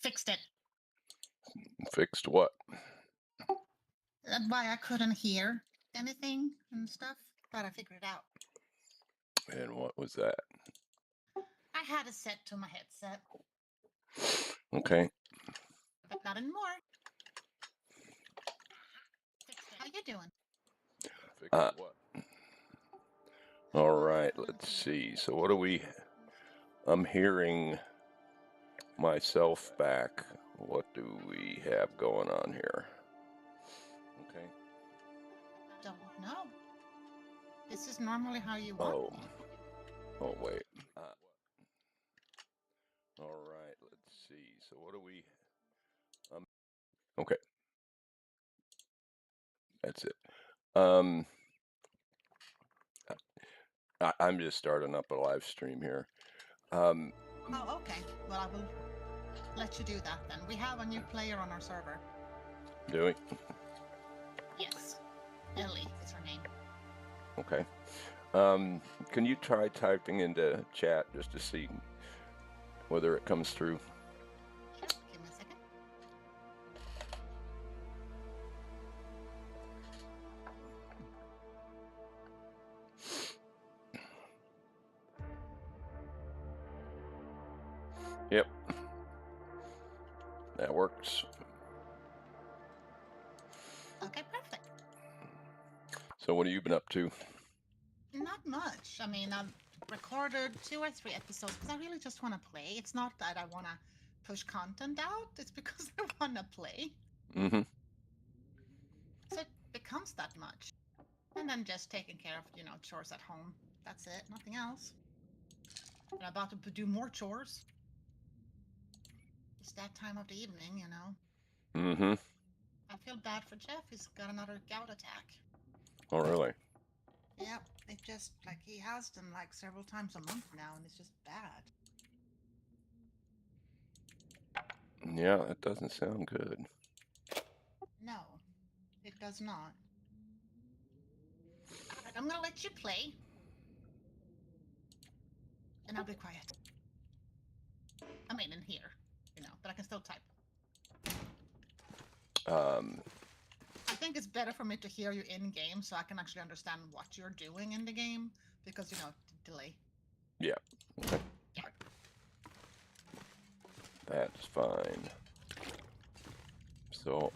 Fixed it. Fixed what? That's why I couldn't hear anything and stuff, but I figured it out. And what was that? I had it set to my headset, Okay. but not anymore. How you doing? What? All right, let's see. So what do we... I'm hearing myself back. What do we have going on here? Okay. Don't know. This is normally how you want. Oh, wait. All right, let's see. So what do we... okay. That's it. I'm just starting up a live stream here. Oh, okay. Well, I will let you do that then. We have a new player on our server. Do we? Yes. Ellie is her name. Okay. Can you try typing into chat just to see whether it comes through? Sure. Give me a second. Yep. That works. Okay, perfect. So what have you been up to? Not much. I mean, I've recorded 2 or 3 episodes because I really just want to play. It's not that I want to push content out. It's because I want to play. Mm-hmm. So it becomes that much. And then just taking care of, chores at home. That's it. Nothing else. And I'm about to do more chores. It's that time of the evening, Mm-hmm. I feel bad for Jeff. He's got another gout attack. Oh, really? Yep. It just, he has them, several times a month now, and it's just bad. Yeah, that doesn't sound good. No, it does not. But I'm going to let you play. And I'll be quiet. I mean, in here, but I can still type. I think it's better for me to hear you in game so I can actually understand what you're doing in the game because, you know, the delay. Yeah. Okay. Yeah. That's fine. So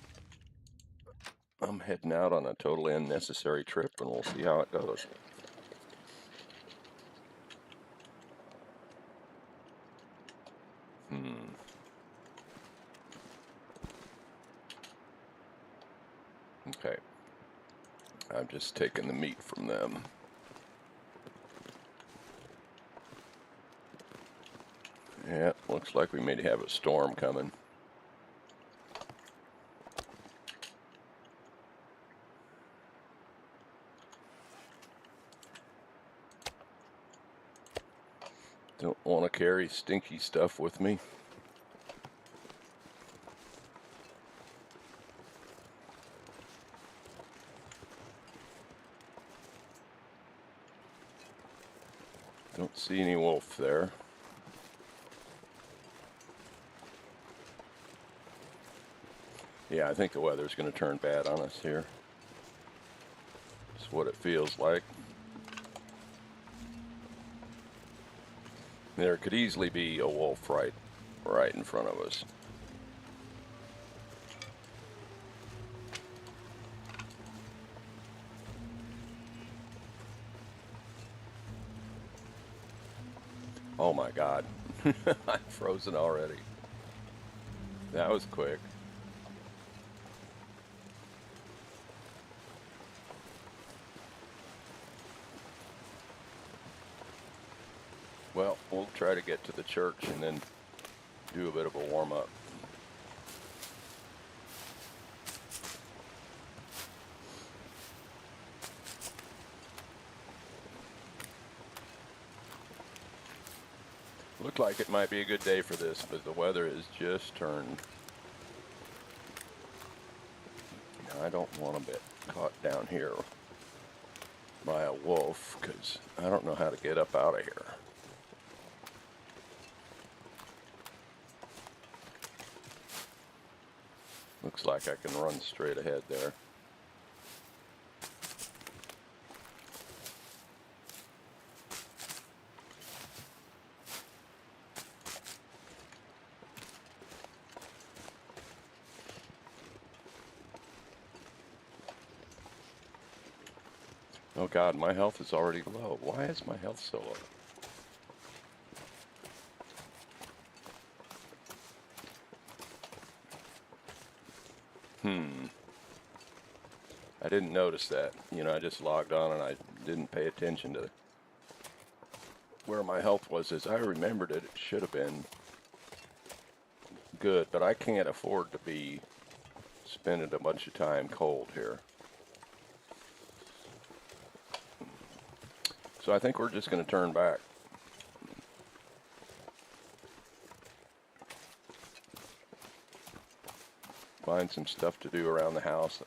I'm heading out on a totally unnecessary trip, and we'll see how it goes. Okay. I'm just taking the meat from them. Yeah, looks like we may have a storm coming. Don't want to carry stinky stuff with me. Don't see any wolf there. Yeah, I think the weather's going to turn bad on us here. That's what it feels like. There could easily be a wolf right in front of us. Oh my God, I'm frozen already. That was quick. Well, we'll try to get to the church and then do a bit of a warm-up. Looked like it might be a good day for this, but the weather has just turned. I don't want to get caught down here by a wolf because I don't know how to get up out of here. Looks like I can run straight ahead there. Oh God, my health is already low. Why is my health so low? I didn't notice that. You know, I just logged on and I didn't pay attention to where my health was. As I remembered it, it should have been good, but I can't afford to be spending a bunch of time cold here. So I think we're just going to turn back. Find some stuff to do around the house.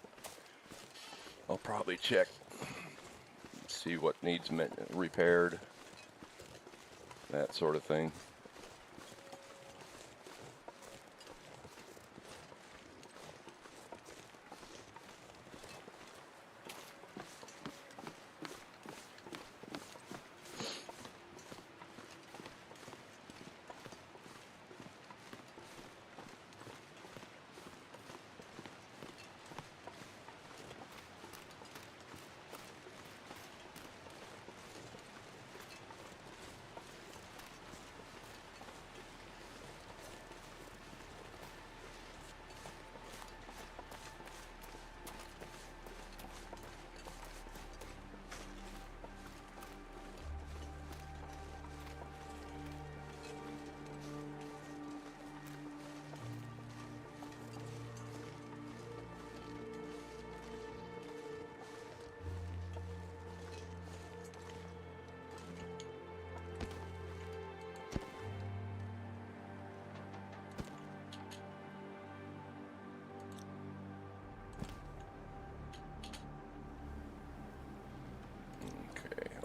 I'll probably check, see what needs repaired, that sort of thing.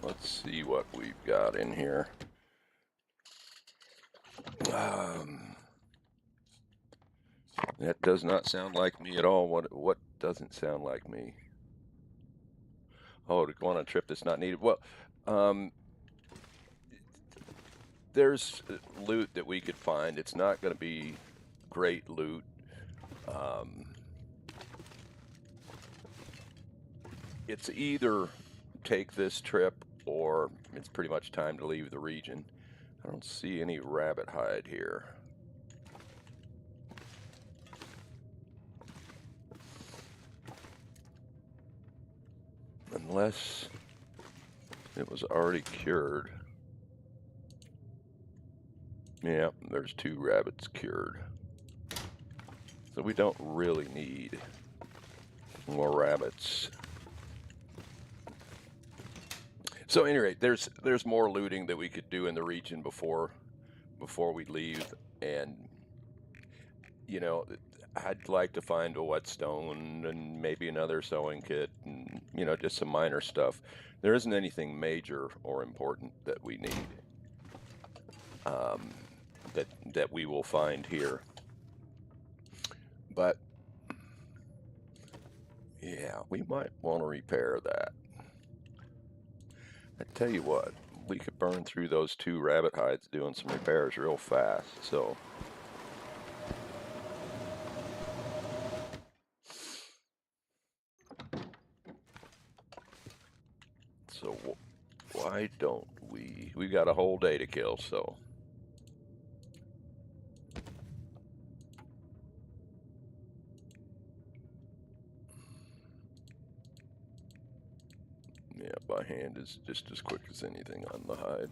Let's see what we've got in here. That does not sound like me at all. What doesn't sound like me? Oh, to go on a trip that's not needed. Well, um, there's loot that we could find. It's not going to be great loot. Um, it's either take this trip or it's pretty much time to leave the region. I don't see any rabbit hide here. Unless it was already cured. Yeah, there's 2 rabbits cured. So we don't really need more rabbits. So, at any rate, there's more looting that we could do in the region before we leave, and you know, I'd like to find a whetstone and maybe another sewing kit, and just some minor stuff. There isn't anything major or important that we need um, that we will find here, but yeah, we might want to repair that. I tell you what, we could burn through those 2 rabbit hides doing some repairs real fast. So why don't we? We got a whole day to kill, so. Yeah, by hand is just as quick as anything on the hide.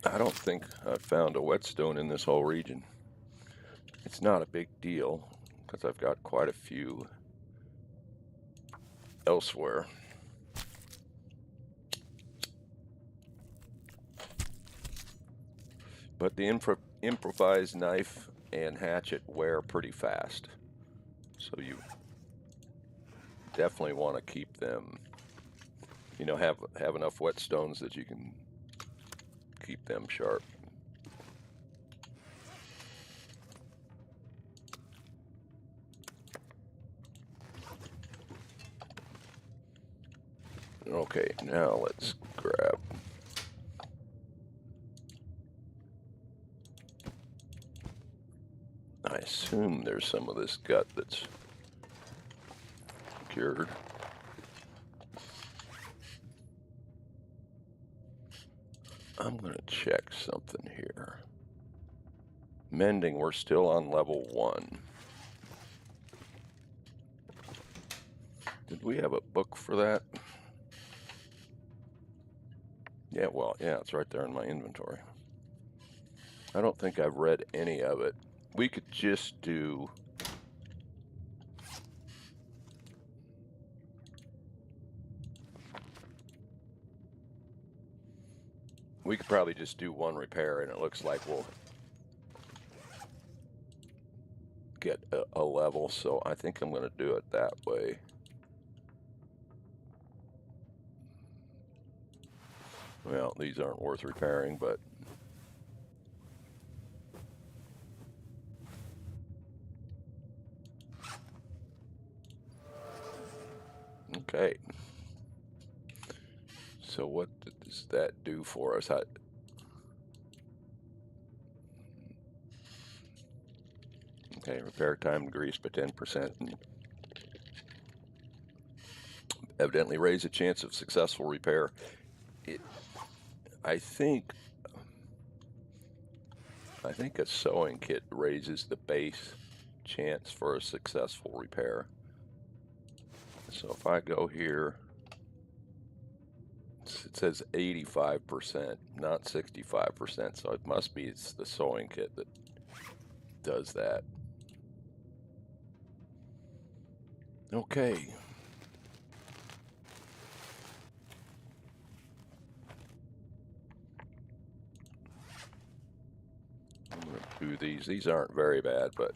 I don't think I've found a whetstone in this whole region. It's not a big deal because I've got quite a few elsewhere. But the improvised knife and hatchet wear pretty fast, so you definitely want to keep them. Have enough whetstones that you can keep them sharp. Okay, now let's grab. I assume there's some of this gut that's cured. I'm going to check something here. Mending, we're still on level 1. Did we have a book for that? Yeah, well, yeah, it's right there in my inventory. I don't think I've read any of it. We could just do... We could probably just do 1 repair, and it looks like we'll get a level, so I think I'm going to do it that way. Well, these aren't worth repairing, but... Okay. So what does that do for us? Okay, repair time increased by 10%. And evidently raise a chance of successful repair. I think a sewing kit raises the base chance for a successful repair. So if I go here, It says 85%, not 65%, so it must be it's the sewing kit that does that. Okay. I'm going to do these. These aren't very bad, but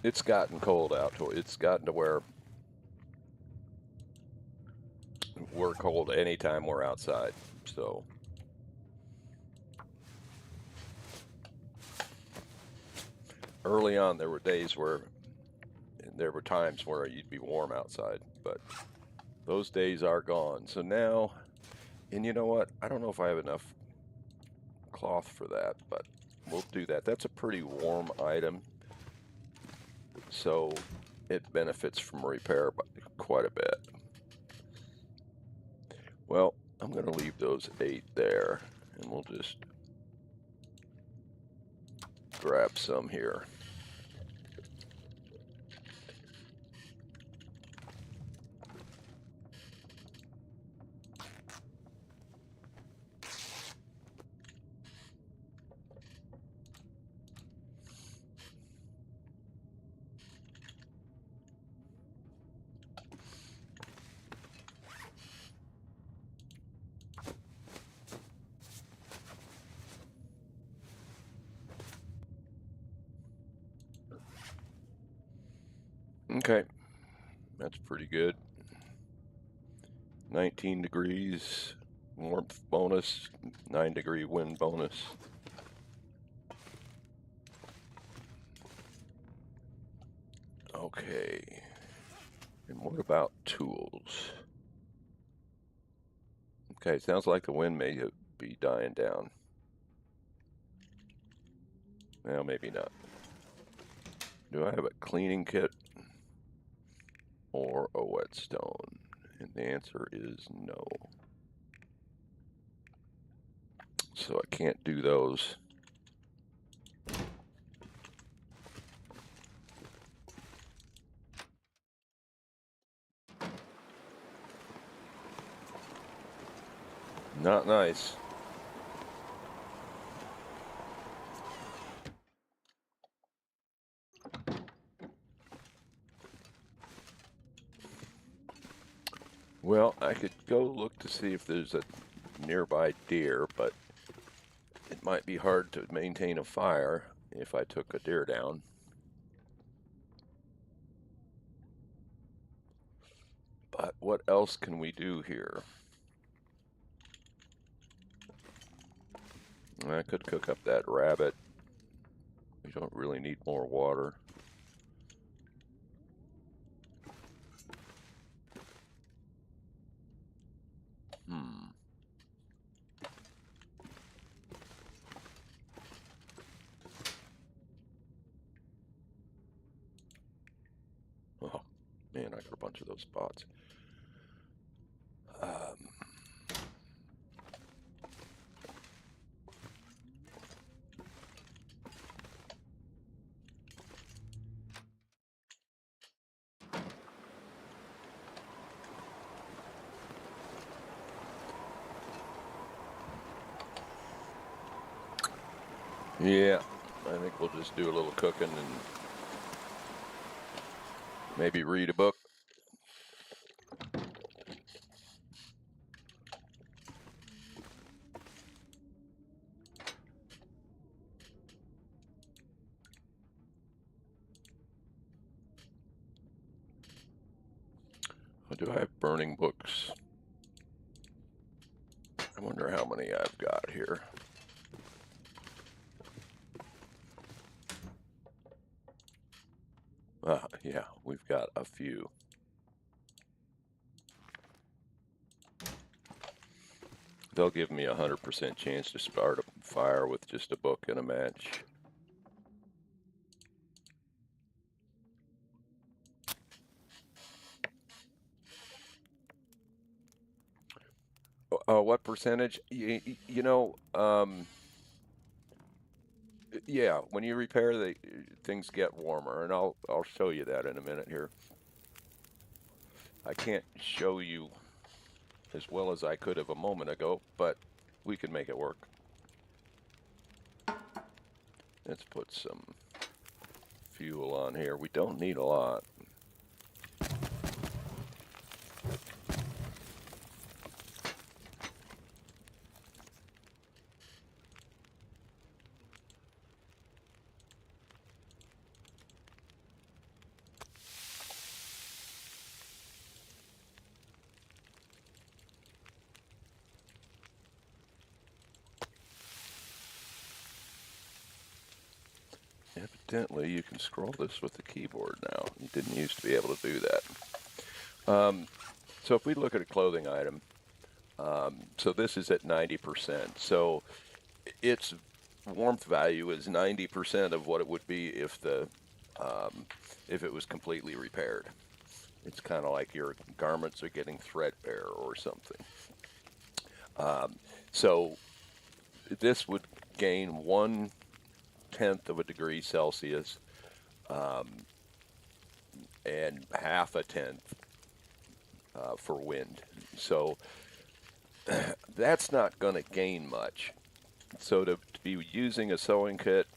it's gotten cold out. It's gotten to where we're cold anytime we're outside. So early on, there were days where there were times where you'd be warm outside, but those days are gone. So now, and you know what? I don't know if I have enough cloth for that, but we'll do that. That's a pretty warm item, so it benefits from repair by quite a bit. Well, I'm going to leave those 8 there, and we'll just grab some here. Okay, that's pretty good. 19 degrees warmth bonus, 9-degree wind bonus. Okay, and what about tools? Okay, sounds like the wind may be dying down. Well, maybe not. Do I have a cleaning kit or a whetstone? And the answer is no. So I can't do those. Not nice. Well, I could go look to see if there's a nearby deer, but it might be hard to maintain a fire if I took a deer down. But what else can we do here? I could cook up that rabbit. We don't really need more water. Oh, man, I got a bunch of those spots. Yeah, I think we'll just do a little cooking and maybe read a book. Do I have burning books? I wonder how many I've got here. Yeah, we've got a few. They'll give me 100% chance to start a fire with just a book and a match. What percentage? Yeah, when you repair, things get warmer, and I'll show you that in a minute here. I can't show you as well as I could have a moment ago, but we can make it work. Let's put some fuel on here. We don't need a lot. Evidently, you can scroll this with the keyboard now. You didn't used to be able to do that. So if we look at a clothing item, so this is at 90%. So its warmth value is 90% of what it would be if it was completely repaired. It's kind of like your garments are getting threadbare or something. So this would gain 1/10 of a degree Celsius and half a tenth for wind. So that's not going to gain much. So to be using a sewing kit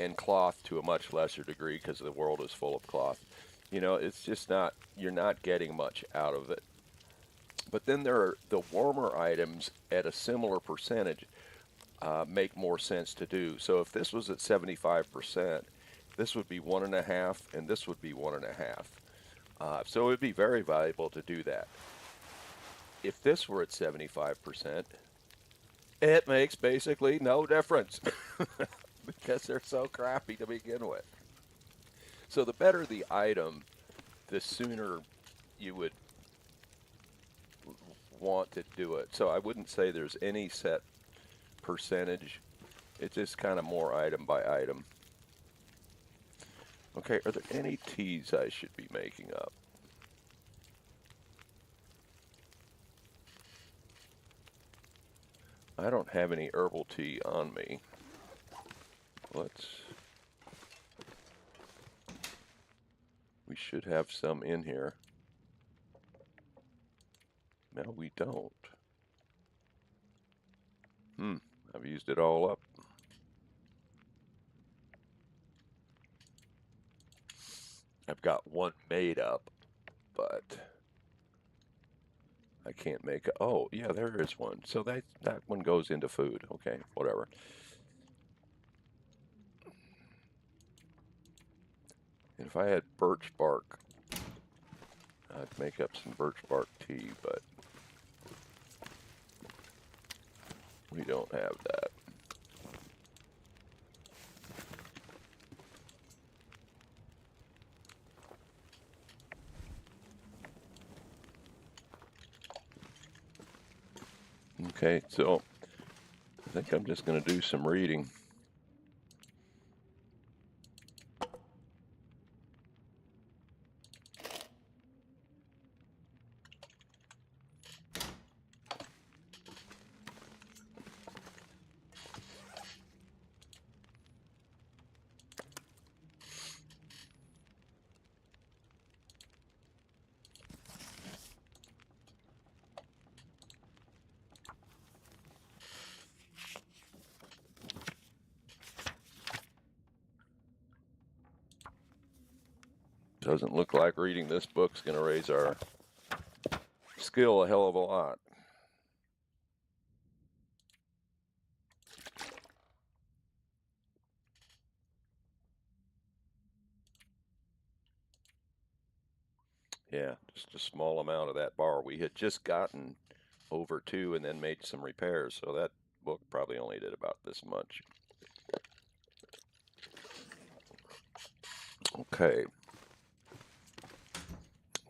and cloth to a much lesser degree, because the world is full of cloth, it's just not, you're not getting much out of it. But then there are the warmer items at a similar percentage make more sense to do. So if this was at 75%, this would be 1.5, and this would be 1.5. So it would be very valuable to do that. If this were at 75%, it makes basically no difference because they're so crappy to begin with. So the better the item, the sooner you would want to do it. So I wouldn't say there's any set percentage. It's just kind of more item by item. Okay, are there any teas I should be making up? I don't have any herbal tea on me. We should have some in here. No, we don't. I've used it all up. I've got one made up, but I can't make it. Oh, yeah, there is one. So that one goes into food. Okay, whatever. If I had birch bark, I'd make up some birch bark tea, but we don't have that. Okay, so I think I'm just going to do some reading. Doesn't look like reading this book's going to raise our skill a hell of a lot. Yeah, just a small amount of that bar. We had just gotten over 2 and then made some repairs, so that book probably only did about this much. Okay.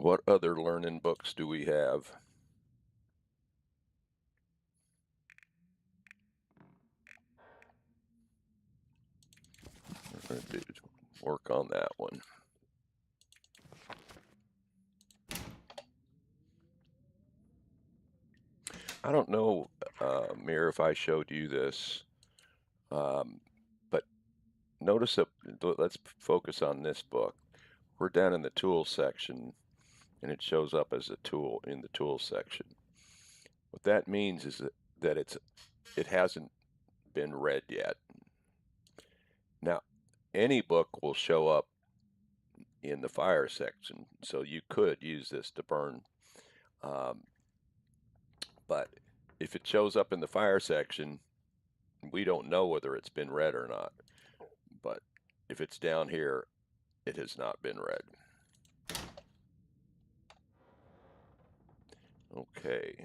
What other learning books do we have? We're going to work on that one. I don't know, Mir, if I showed you this, but notice that, let's focus on this book. We're down in the tools section, and it shows up as a tool in the tools section. What that means is that it hasn't been read yet. Now, any book will show up in the fire section, so you could use this to burn. Um, but if it shows up in the fire section, we don't know whether it's been read or not. But if it's down here, it has not been read. Okay.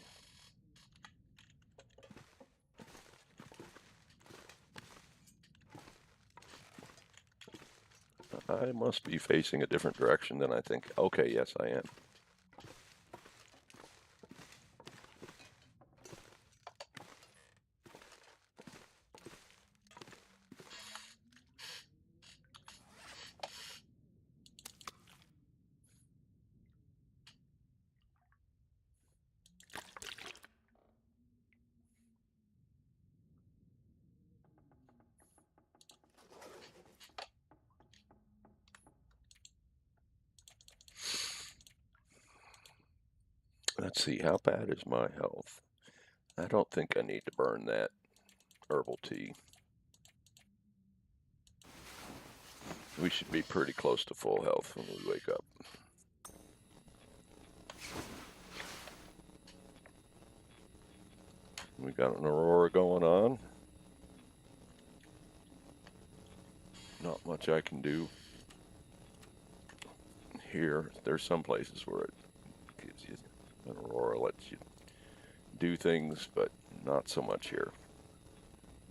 I must be facing a different direction than I think. Okay, yes, I am. Let's see, how bad is my health? I don't think I need to burn that herbal tea. We should be pretty close to full health when we wake up. We got an aurora going on. Not much I can do here. There's some places where it gives you an aurora, lets you do things, but not so much here.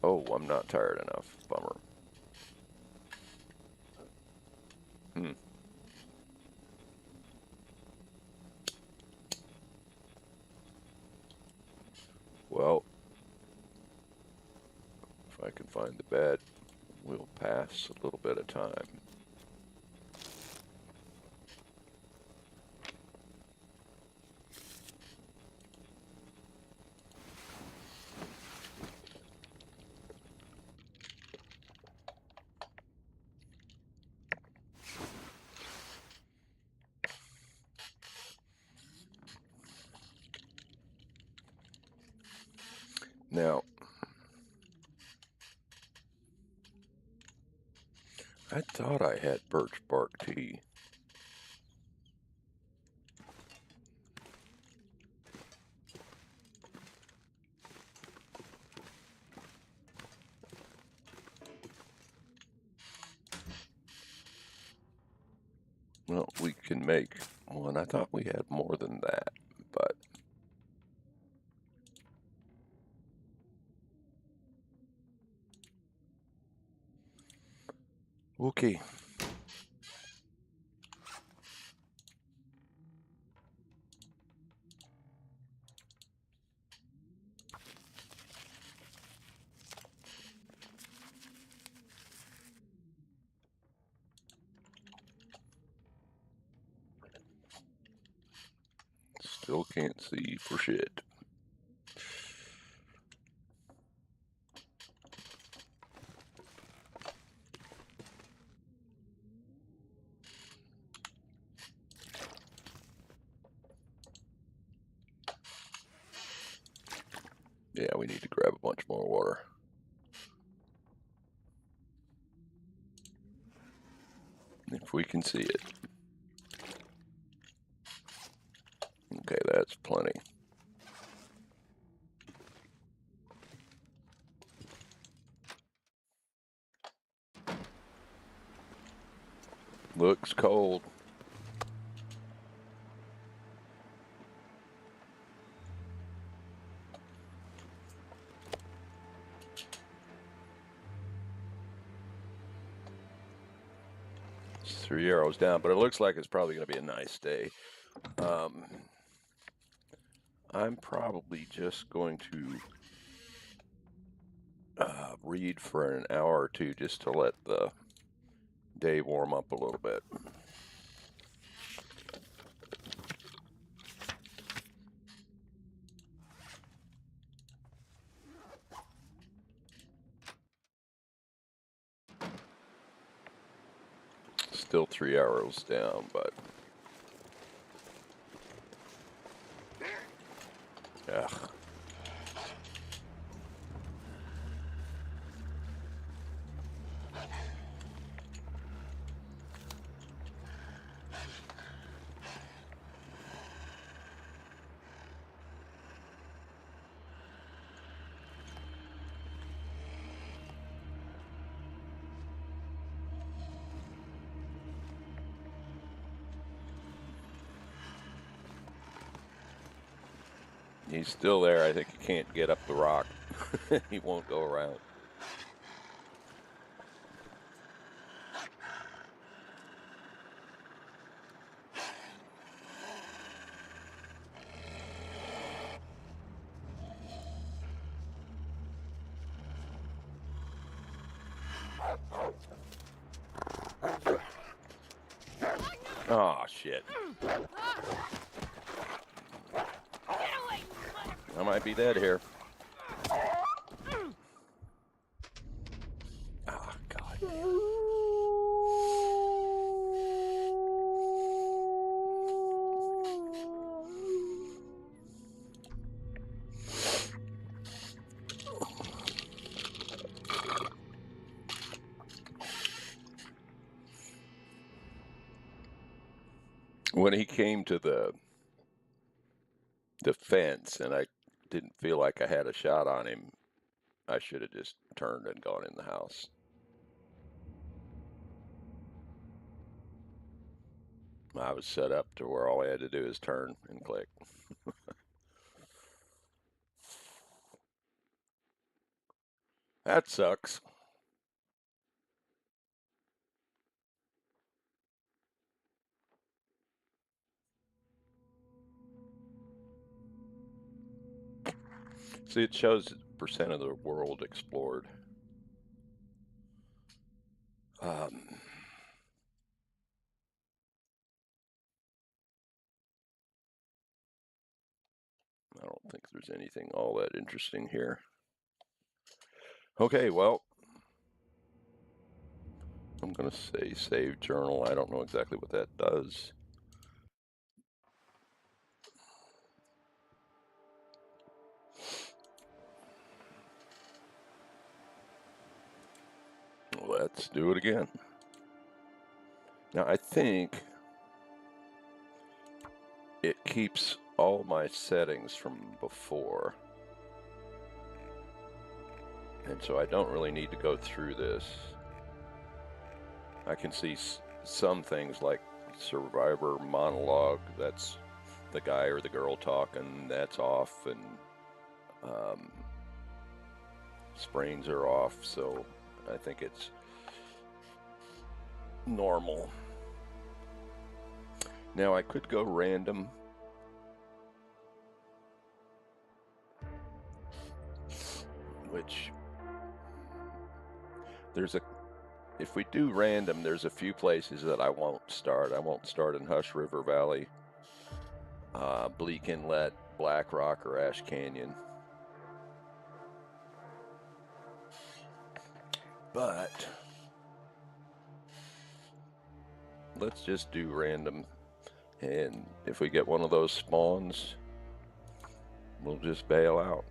Oh, I'm not tired enough. Bummer. Well, if I can find the bed, we'll pass a little bit of time. Now, I thought I had birch bark tea. Well, we can make one. I thought we had more than that, but okay. Still can't see for shit. Yeah, we need to grab a bunch more water. If we can see it. Okay, that's plenty. Looks cold. It's 3 arrows down, but it looks like it's probably going to be a nice day. I'm probably just going to read for an hour or two just to let the day warm up a little bit. Still 3 arrows down, but ugh. He's still there. I think he can't get up the rock. He won't go around. Oh, shit. I might be dead here. Oh, God. When he came to the fence and I didn't feel like I had a shot on him, I should have just turned and gone in the house. I was set up to where all I had to do is turn and click. That sucks. See, it shows percent of the world explored. I don't think there's anything all that interesting here. Okay, well, I'm going to say save journal. I don't know exactly what that does. Let's do it again. Now, I think it keeps all my settings from before. And so I don't really need to go through this. I can see some things like survivor monologue, that's the guy or the girl talking, that's off, and sprains are off, so I think it's normal. Now I could go random. Which if we do random, there's a few places that I won't start. I won't start in Hush River Valley, Bleak Inlet, Black Rock, or Ash Canyon. But let's just do random, and if we get one of those spawns, we'll just bail out.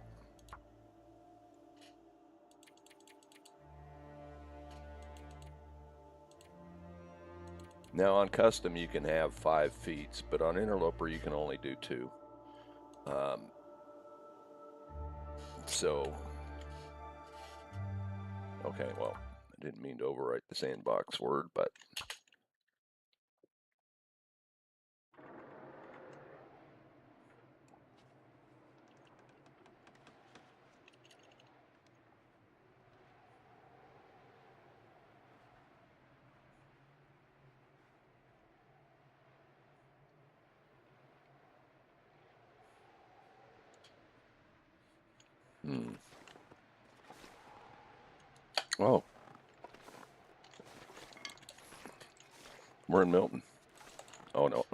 Now on custom you can have 5 feats, but on Interloper you can only do 2. So, okay, well, I didn't mean to overwrite the sandbox word, but oh, we're in Milton. Oh, no.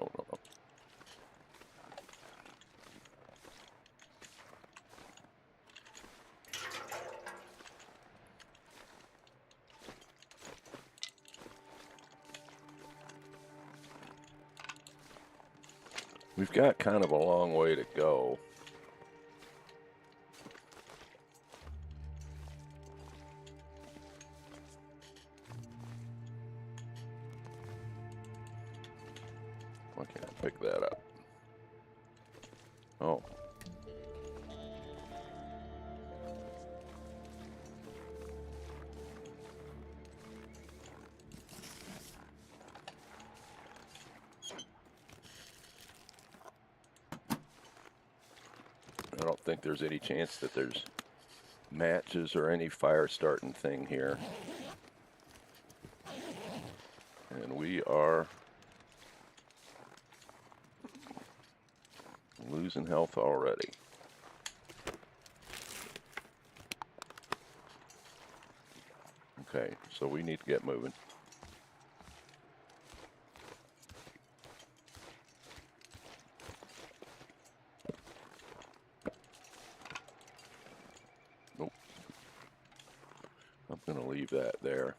We've got kind of a long way to go. Why can't I pick that up? Oh. think there's any chance that there's matches or any fire starting thing here. And we are losing health already. Okay, so we need to get moving. Nope. I'm going to leave that there.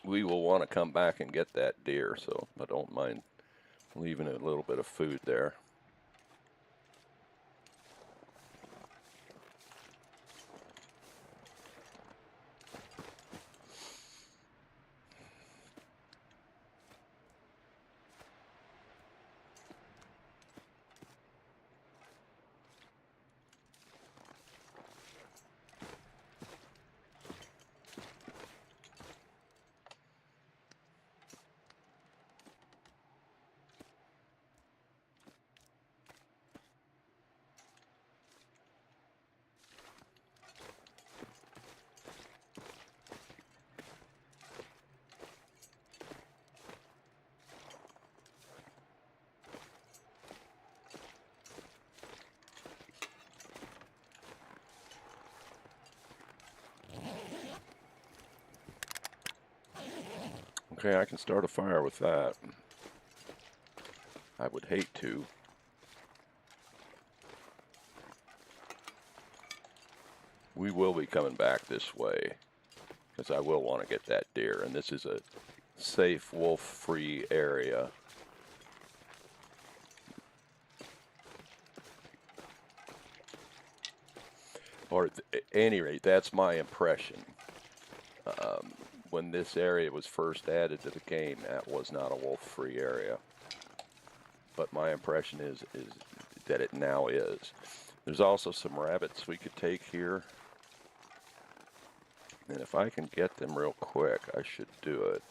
We will want to come back and get that deer, so I don't mind leaving a little bit of food there. Okay, I can start a fire with that. I would hate to. We will be coming back this way because I will want to get that deer, and this is a safe wolf-free area. Or at any rate, that's my impression. When this area was first added to the game, that was not a wolf-free area. But my impression is that it now is. There's also some rabbits we could take here. And if I can get them real quick, I should do it.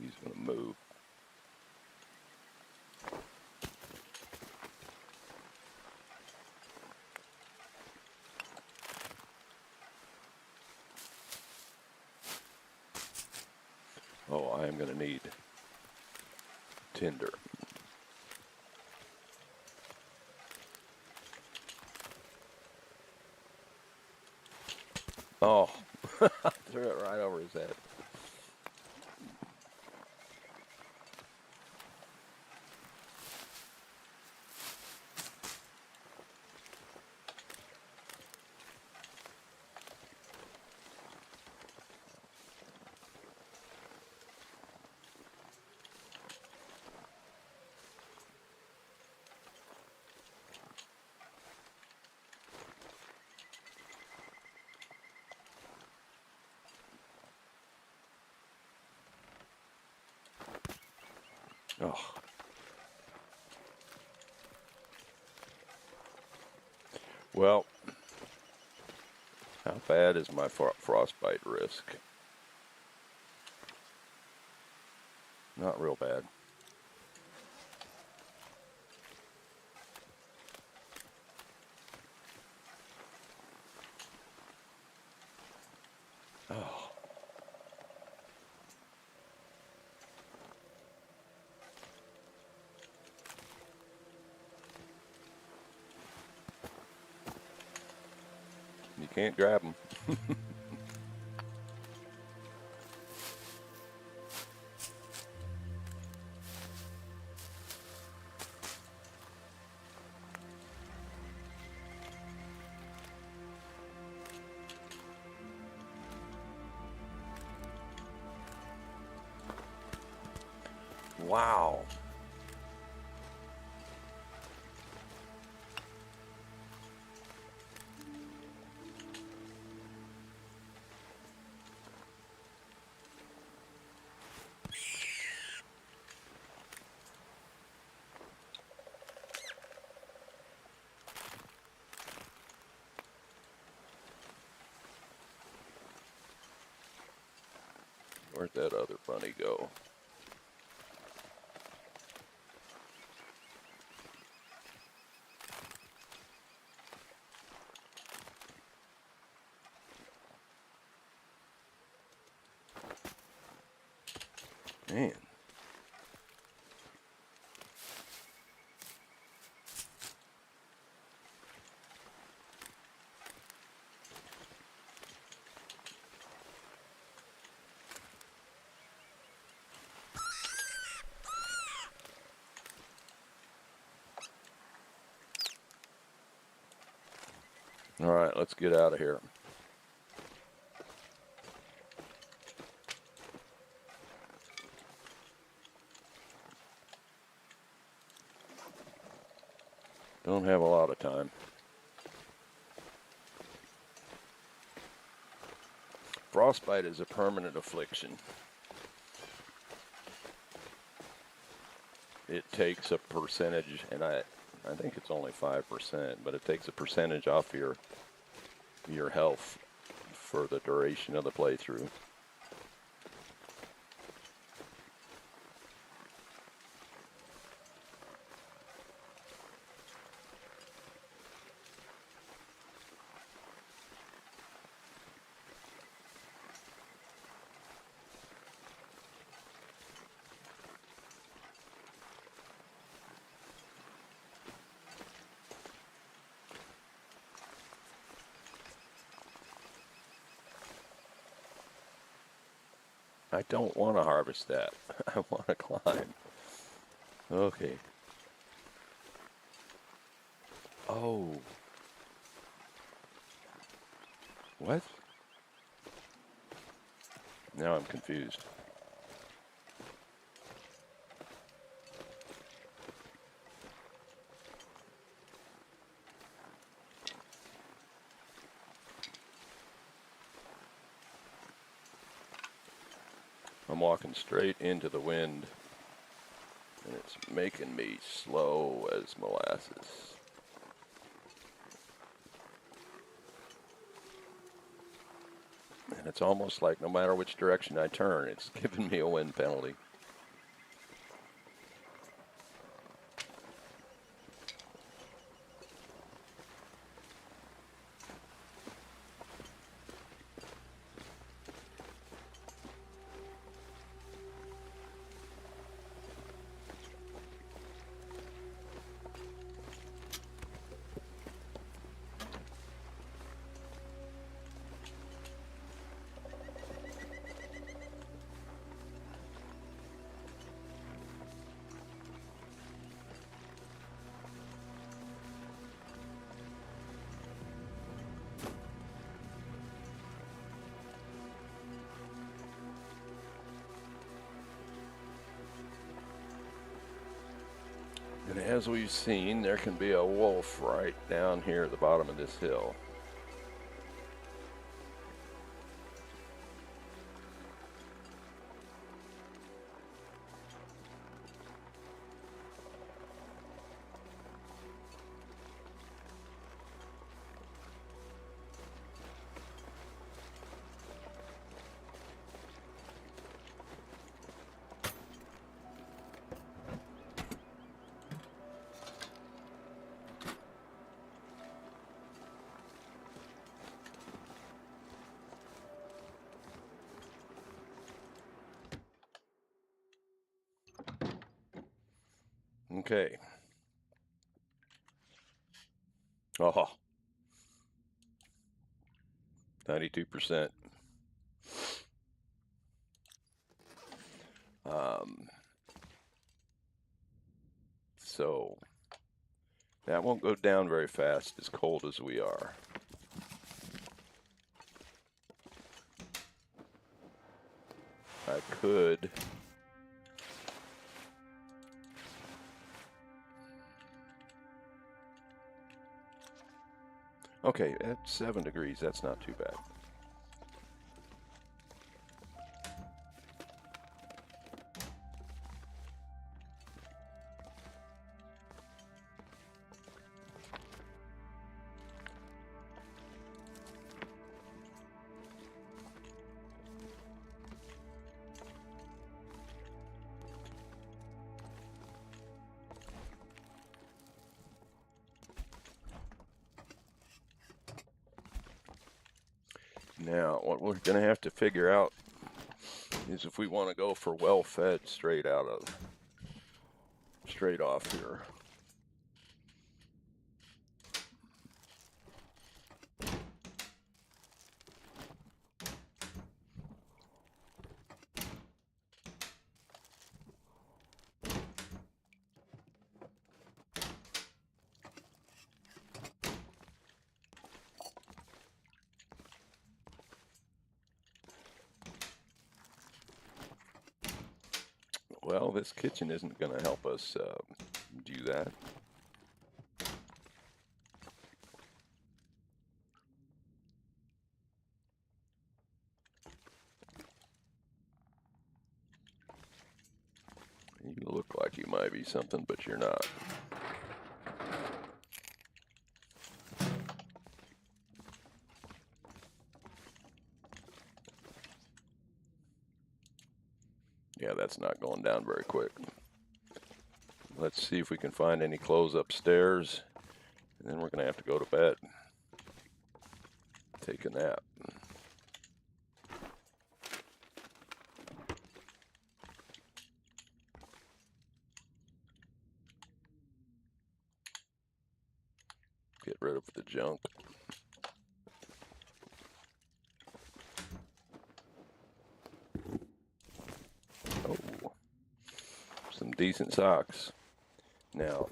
He's going to move. Oh, I am going to need tinder. Oh, threw it right over his head. Oh. Well, how bad is my frostbite risk? Not real bad. Oh. You can't grab them. Wow. Where'd that other bunny go? Man. All right, let's get out of here. Don't have a lot of time. Frostbite is a permanent affliction. It takes a percentage, and I think it's only 5%, but it takes a percentage off your health for the duration of the playthrough. I don't want to harvest that. I want to climb. Okay. Oh. What? Now I'm confused. I'm walking straight into the wind, and it's making me slow as molasses. And it's almost like no matter which direction I turn, it's giving me a wind penalty. And as we've seen, there can be a wolf right down here at the bottom of this hill. Okay. Oh, 92%. So that won't go down very fast as cold as we are. I could okay, at 7 degrees, that's not too bad. Now, what we're going to have to figure out is if we want to go for well-fed straight off here. Well, this kitchen isn't going to help us do that. You look like you might be something, but you're not. Yeah, that's not going down very quick. Let's see if we can find any clothes upstairs, and then we're going to have to go to bed. Take a nap. Get rid of the junk. Oh, some decent socks. Now,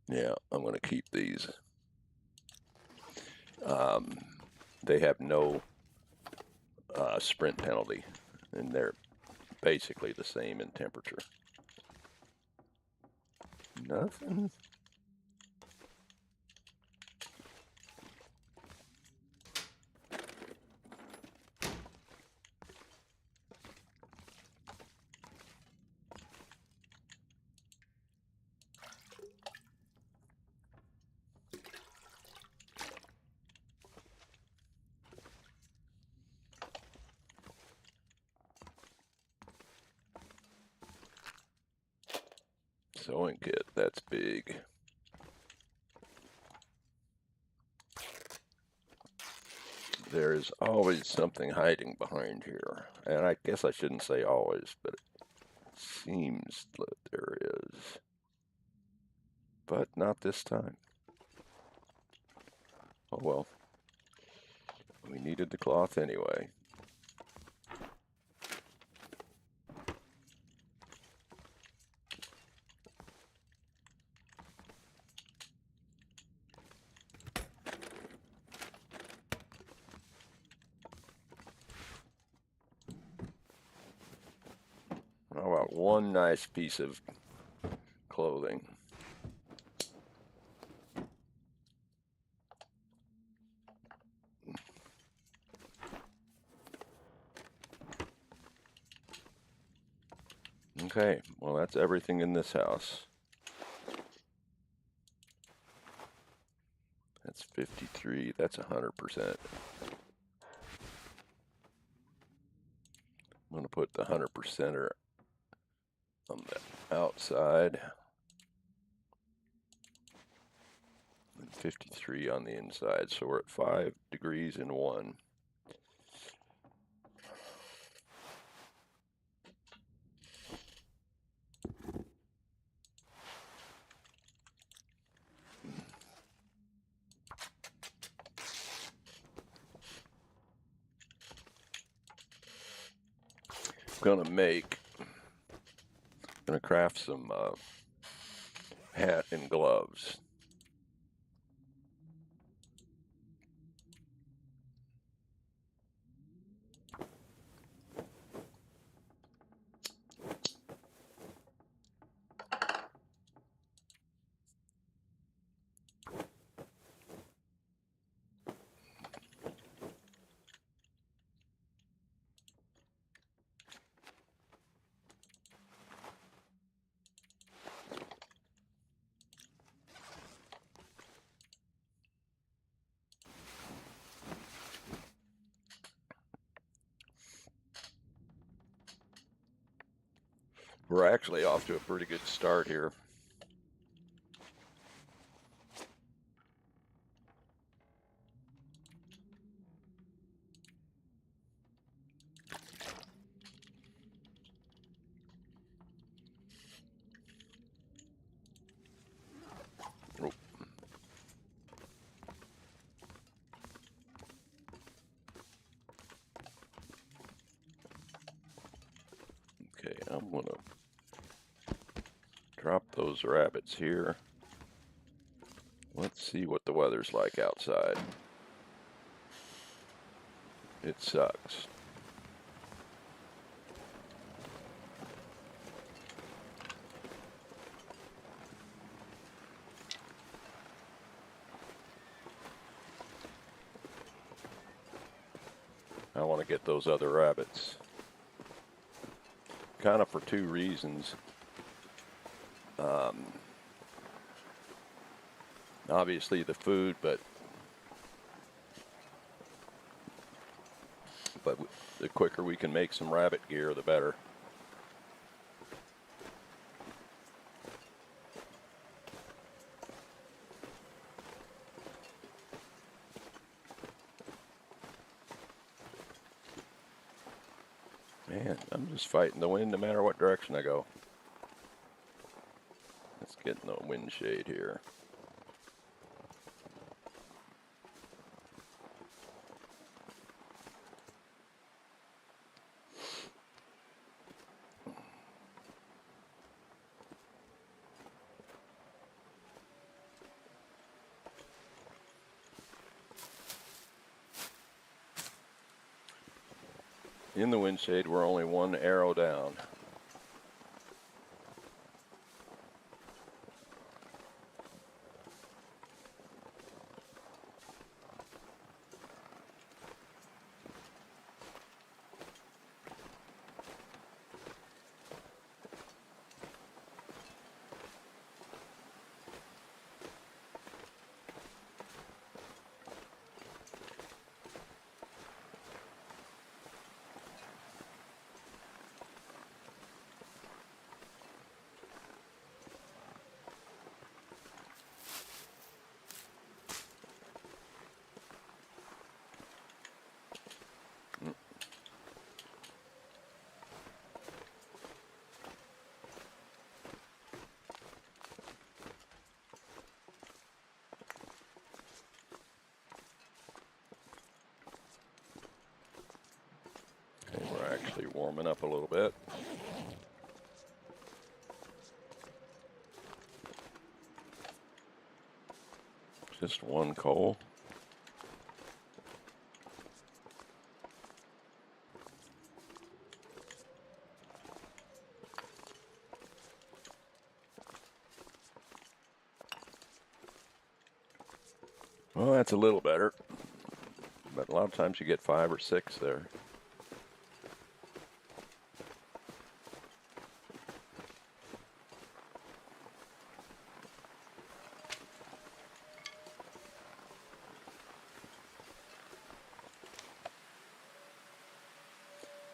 yeah, I'm going to keep these. They have no sprint penalty, and they're basically the same in temperature. Nothing. Sewing kit, that's big. There is always something hiding behind here. And I guess I shouldn't say always, but it seems that there is. But not this time. Oh well. We needed the cloth anyway. How about one nice piece of clothing? Okay, well that's everything in this house. That's 53, that's 100%. I'm gonna put the 100%er on the outside. And 53 on the inside, so we're at 5 degrees in one. Gonna craft some hat and gloves. We're actually off to a pretty good start here. Oh. Okay, I'm gonna drop those rabbits here. Let's see what the weather's like outside. It sucks. I want to get those other rabbits. Kind of for two reasons. Obviously the food, but the quicker we can make some rabbit gear, the better. Man, I'm just fighting the wind no matter what direction I go. Let's get in the wind shade here. In the wind shade, we're only one arrow down. Okay, we're actually warming up a little bit. Just one coal. Well, that's a little better, but a lot of times you get 5 or 6 there.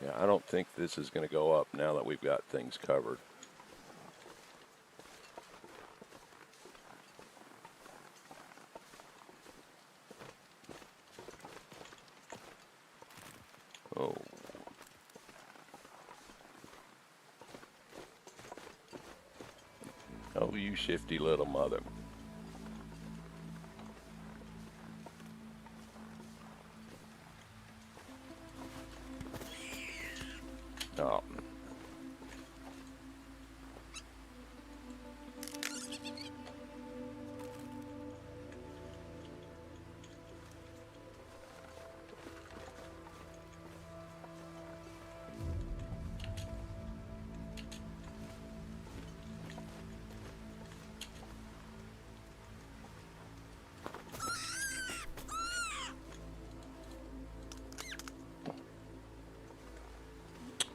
Yeah, I don't think this is going to go up now that we've got things covered. Oh. Oh, you shifty little mother. Oh.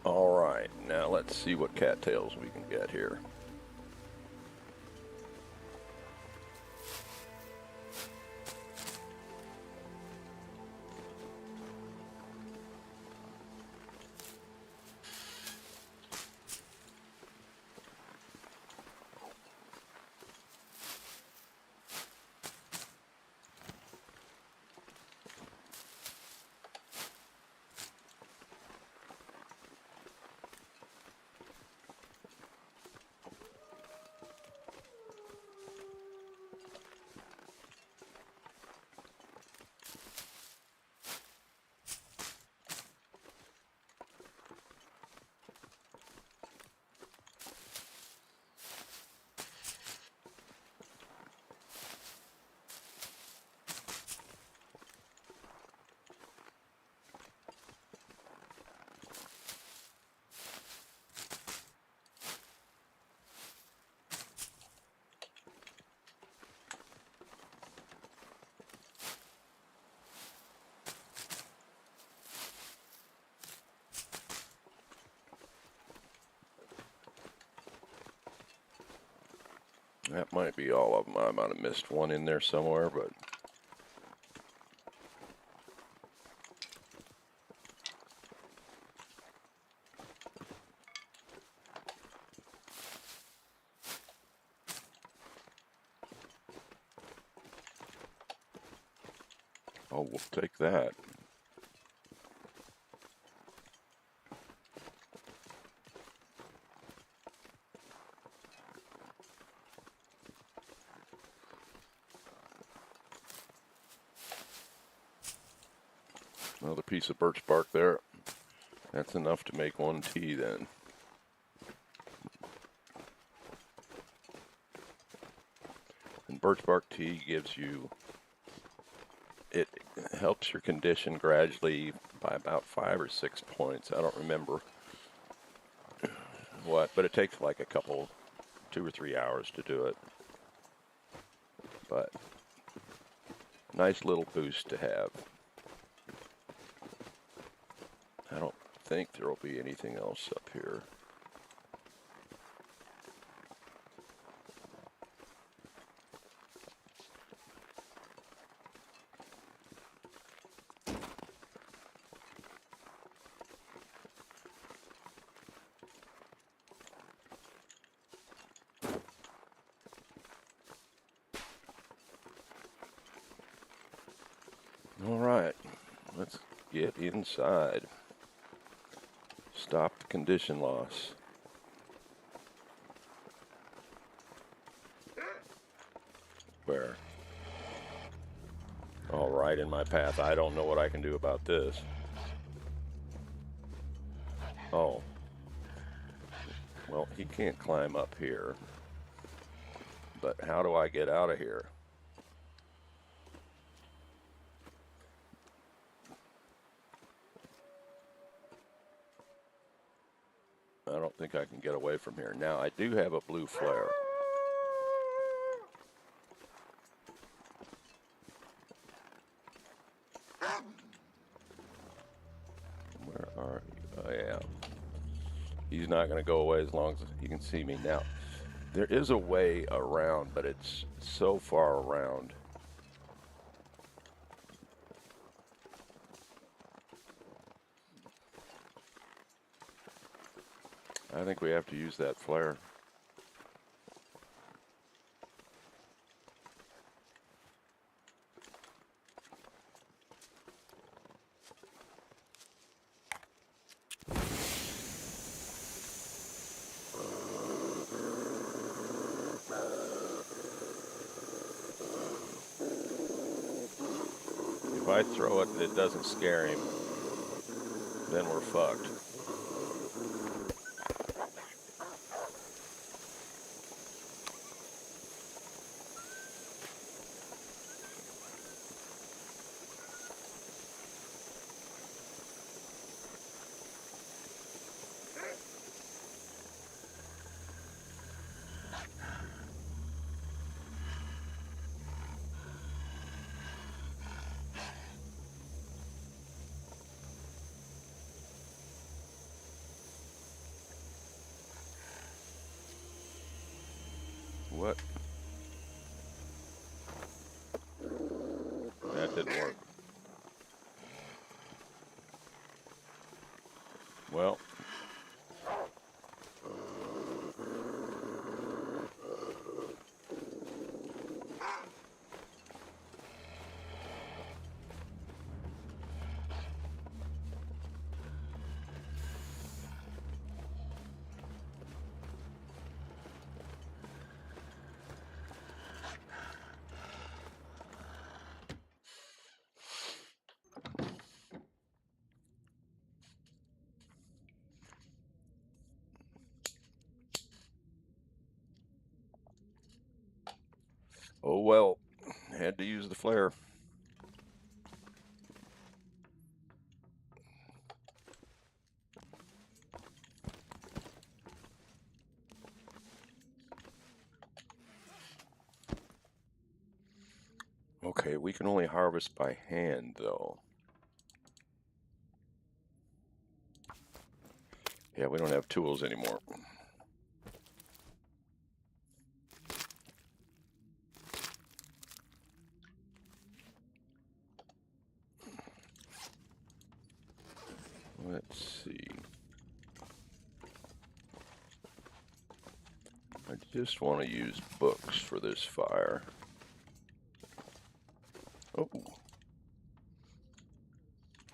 All right, now let's see what cattails we can get here. That might be all of them. I might have missed one in there somewhere, but... Oh, we'll take that. Another piece of birch bark there. That's enough to make one tea then. And birch bark tea gives you, it helps your condition gradually by about 5 or 6 points. I don't remember what, but it takes like a couple, 2 or 3 hours to do it. But nice little boost to have. I don't think there will be anything else up here. All right, let's get inside. Stop the condition loss. Where? All right, in my path. I don't know what I can do about this. Oh. Well, he can't climb up here. But how do I get out of here? I don't think I can get away from here. Now, I do have a blue flare. Where are you? Oh, yeah. He's not going to go away as long as he can see me. Now, there is a way around, but it's so far around. I think we have to use that flare. If I throw it and it doesn't scare him, then we're fucked. What? That didn't work. Well. Oh well, had to use the flare. Okay, we can only harvest by hand though. Yeah, we don't have tools anymore. Let's see. I just want to use books for this fire. Oh,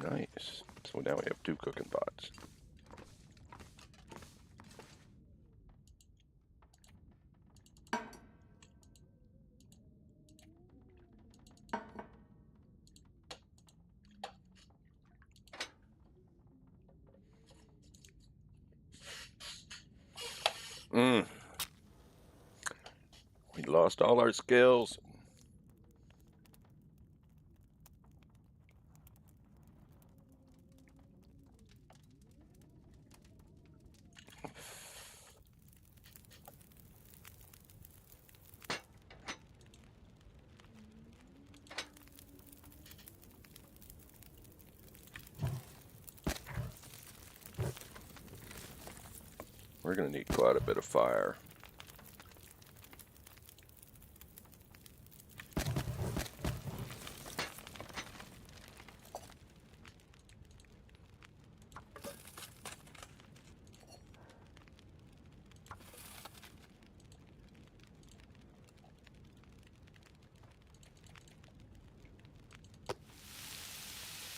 nice. So now we have 2 cooking pots. We lost all our skills. We're going to need quite a bit of fire.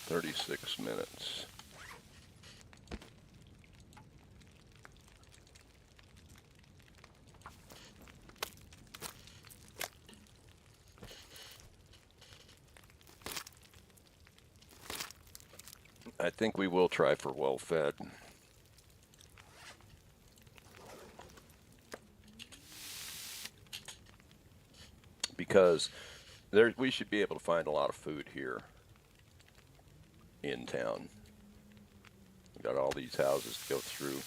"36 minutes. I think we will try for well-fed. Because we should be able to find a lot of food here in town. We got all these houses to go through.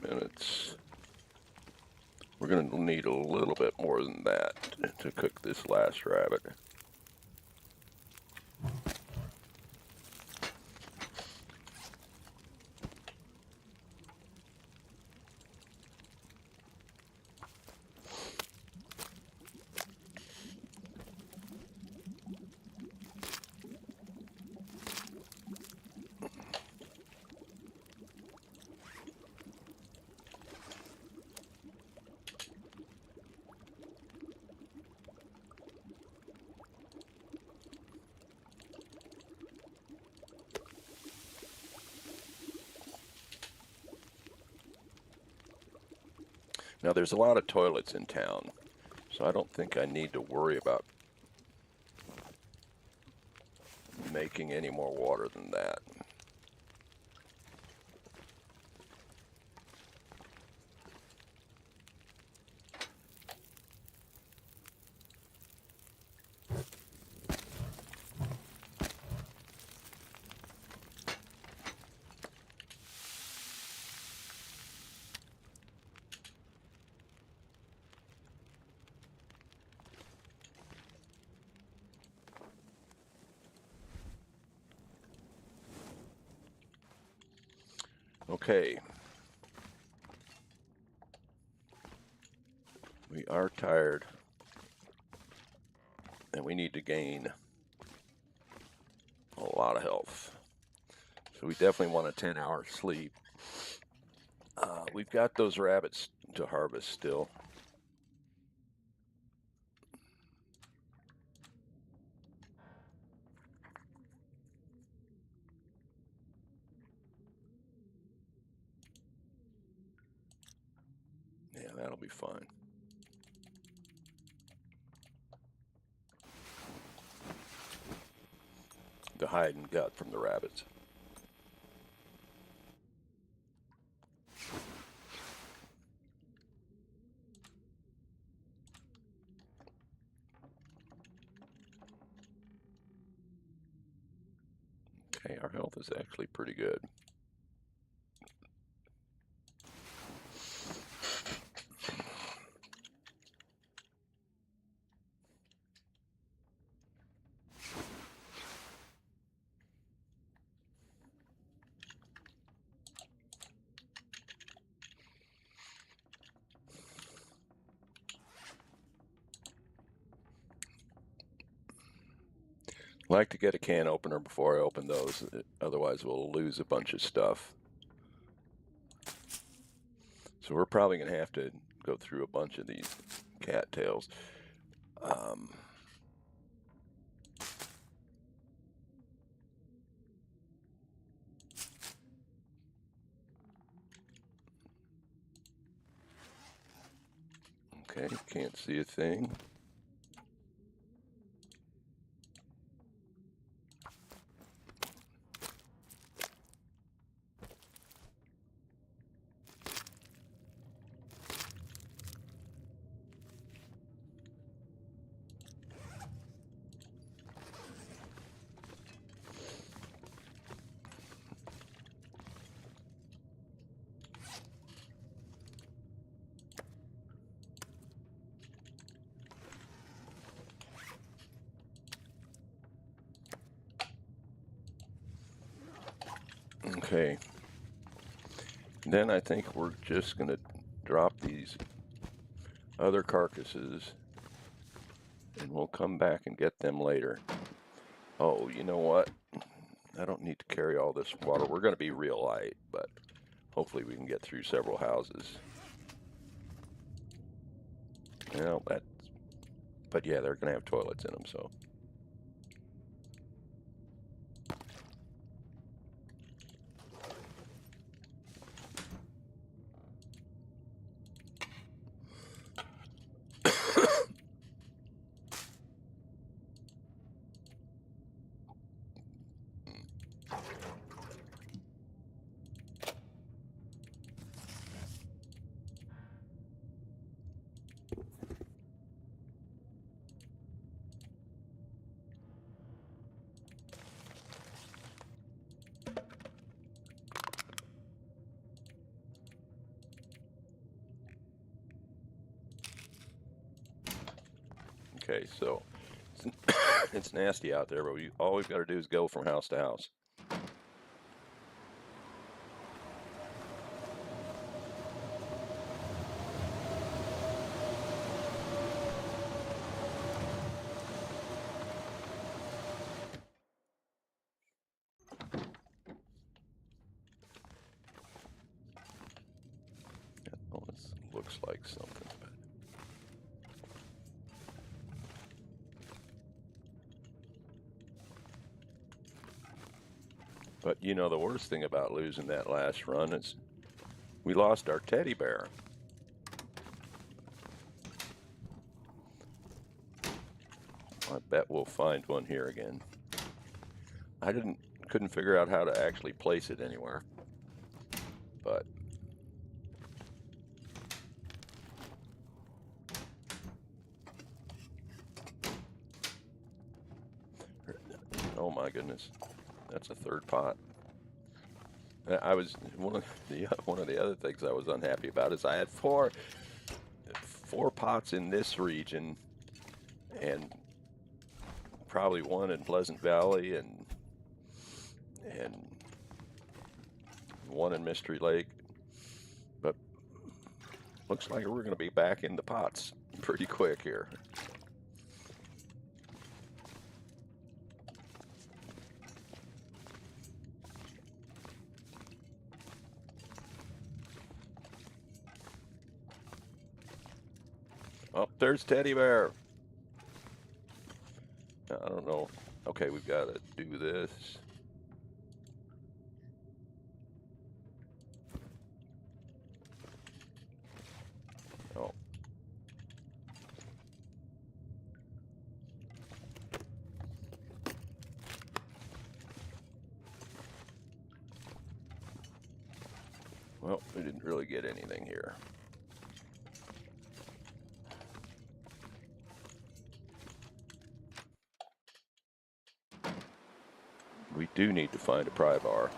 Minutes. We're going to need a little bit more than that to cook this last rabbit. Now there's a lot of toilets in town, so I don't think I need to worry about making any more water than that. Okay. We are tired, and we need to gain a lot of health. So we definitely want a 10-hour sleep. We've got those rabbits to harvest still. Yeah, that'll be fine. The hide and gut from the rabbits. Okay, our health is actually pretty good. Like to get a can opener before I open those, otherwise we'll lose a bunch of stuff. So we're probably going to have to go through a bunch of these cattails. Okay, can't see a thing. Okay. Then I think we're just going to drop these other carcasses and we'll come back and get them later. Oh, you know what? I don't need to carry all this water. We're going to be real light, but hopefully we can get through several houses. Well, but yeah, they're going to have toilets in them, so. Okay, so it's nasty out there, but all we've got to do is go from house to house. Oh, this looks like something. But you know, the worst thing about losing that last run is we lost our teddy bear. I bet we'll find one here again. I couldn't figure out how to actually place it anywhere. But oh my goodness, that's a third pot. I was one of the other things I was unhappy about is I had four pots in this region and probably one in Pleasant Valley and one in Mystery Lake, but looks like we're going to be back in the pots pretty quick here. Oh, there's Teddy Bear. I don't know. Okay, we've got to do this. Oh. Well, we didn't really get anything here. We do need to find a pry bar.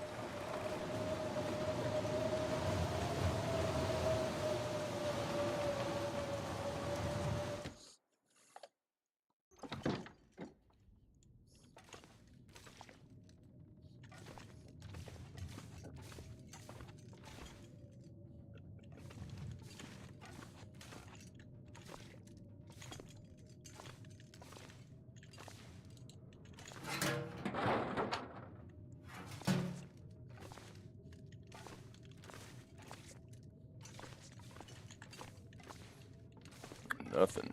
Nothing.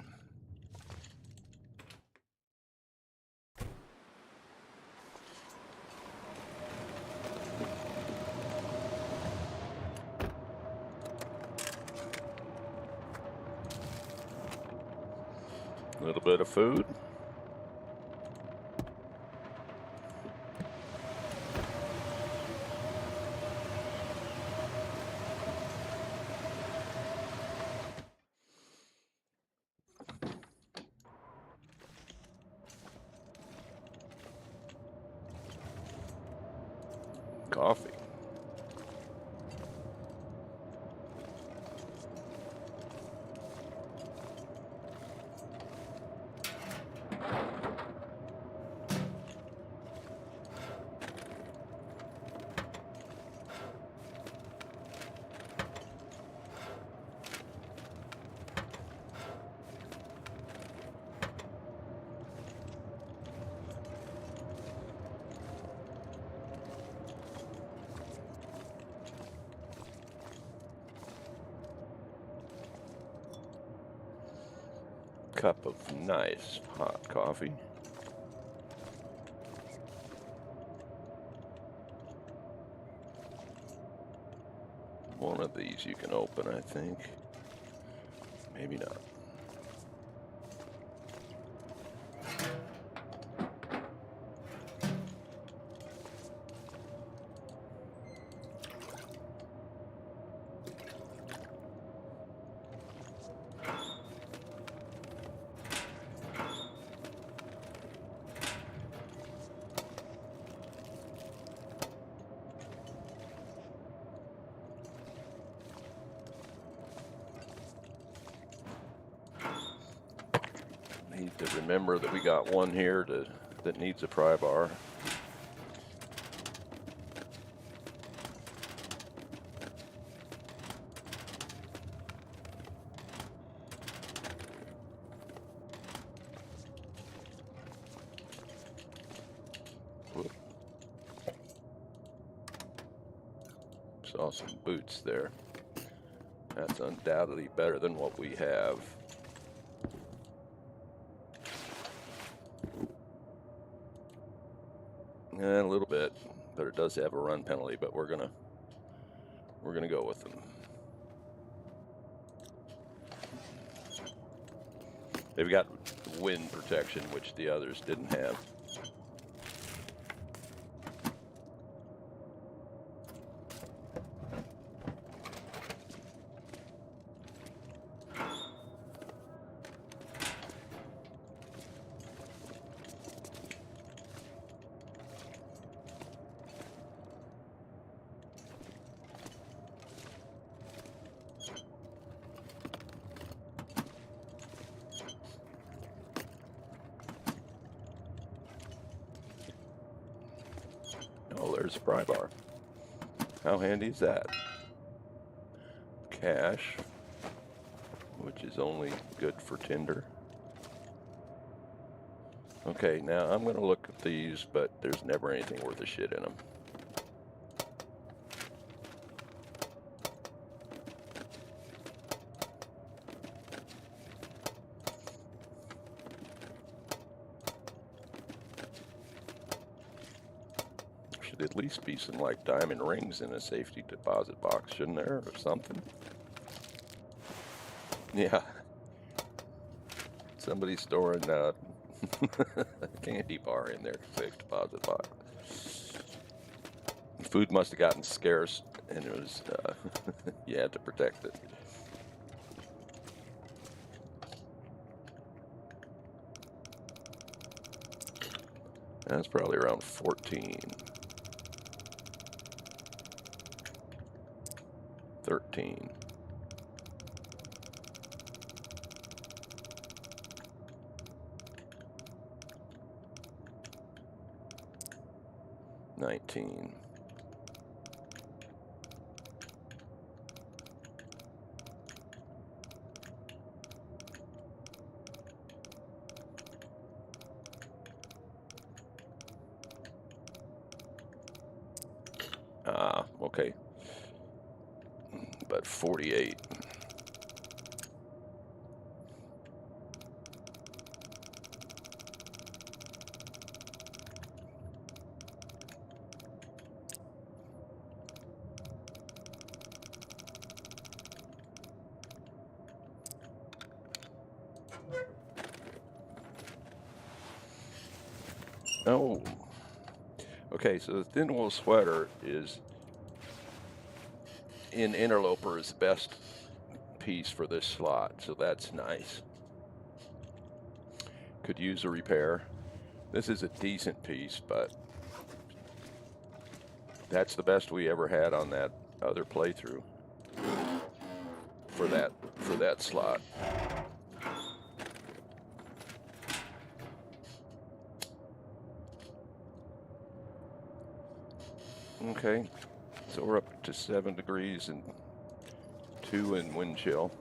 A little bit of food. Coffee. Cup of nice hot coffee. One of these you can open, I think. Maybe not. Need to remember that we got one here that needs a pry bar. Whoop. Saw some boots there. That's undoubtedly better than what we have. A little bit, but it does have a run penalty, but we're gonna go with them. They've got wind protection, which the others didn't have. Oh, there's a pry bar. How handy is that? Cash, which is only good for tinder. Okay, now I'm going to look at these, but there's never anything worth a shit in them. Should at least be some like diamond rings in a safety deposit box, shouldn't there, or something? Yeah. Somebody's storing a candy bar in their safe deposit box. Food must have gotten scarce, and it was you had to protect it. That's probably around 14. 13. $19. Okay. But 48. Oh. Okay, so the thin wool sweater is in Interloper is the best piece for this slot, so that's nice. Could use a repair. This is a decent piece, but that's the best we ever had on that other playthrough for that slot. Okay, so we're up to 7 degrees and 2 in wind chill.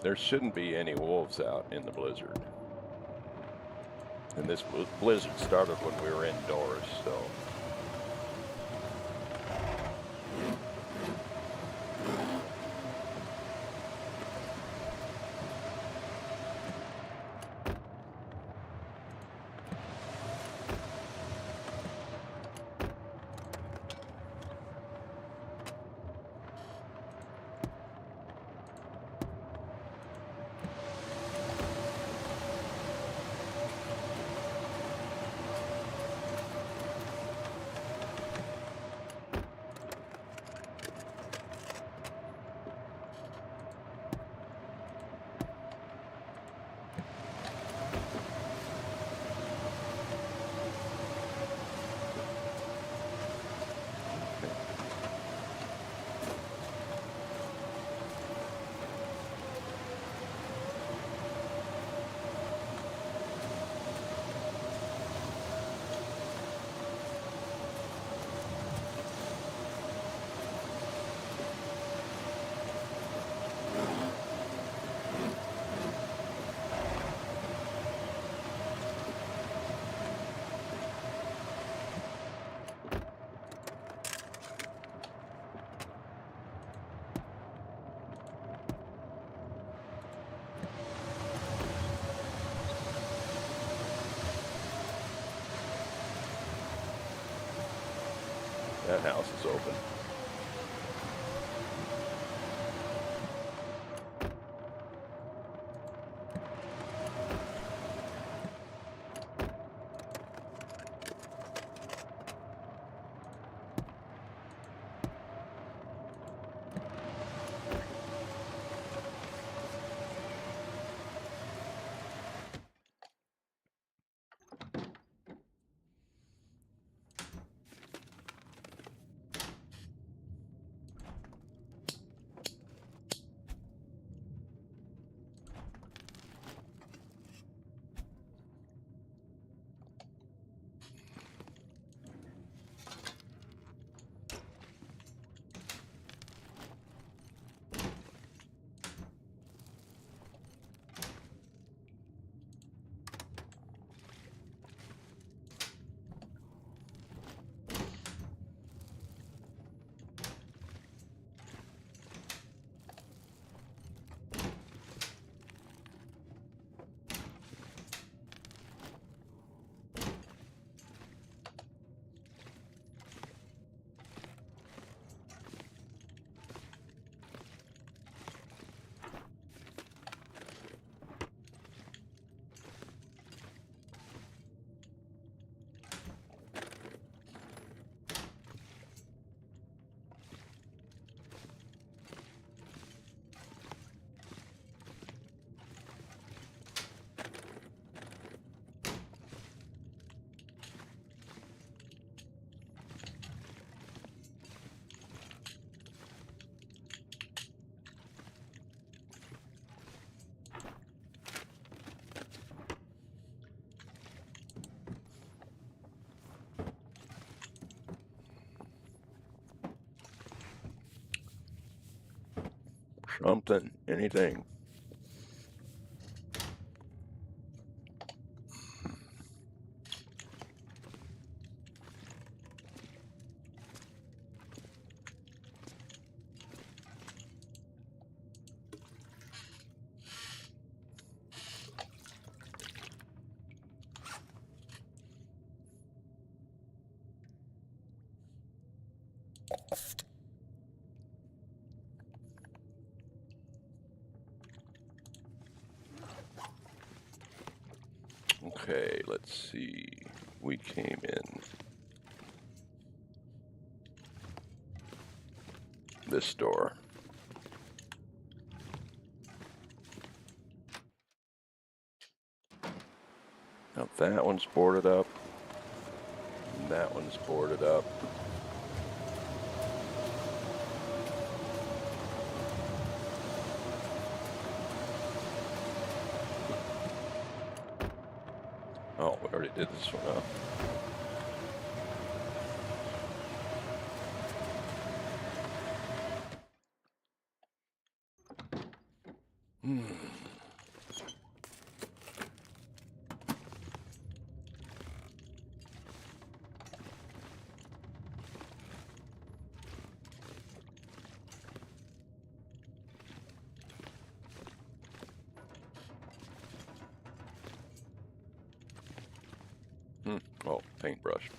There shouldn't be any wolves out in the blizzard. And this blizzard started when we were indoors, so. That house is open. Something, anything. Okay, let's see. We came in this door. Now that one's boarded up. And that one's boarded up. Oh, we already did this one, huh? Oh, paintbrush.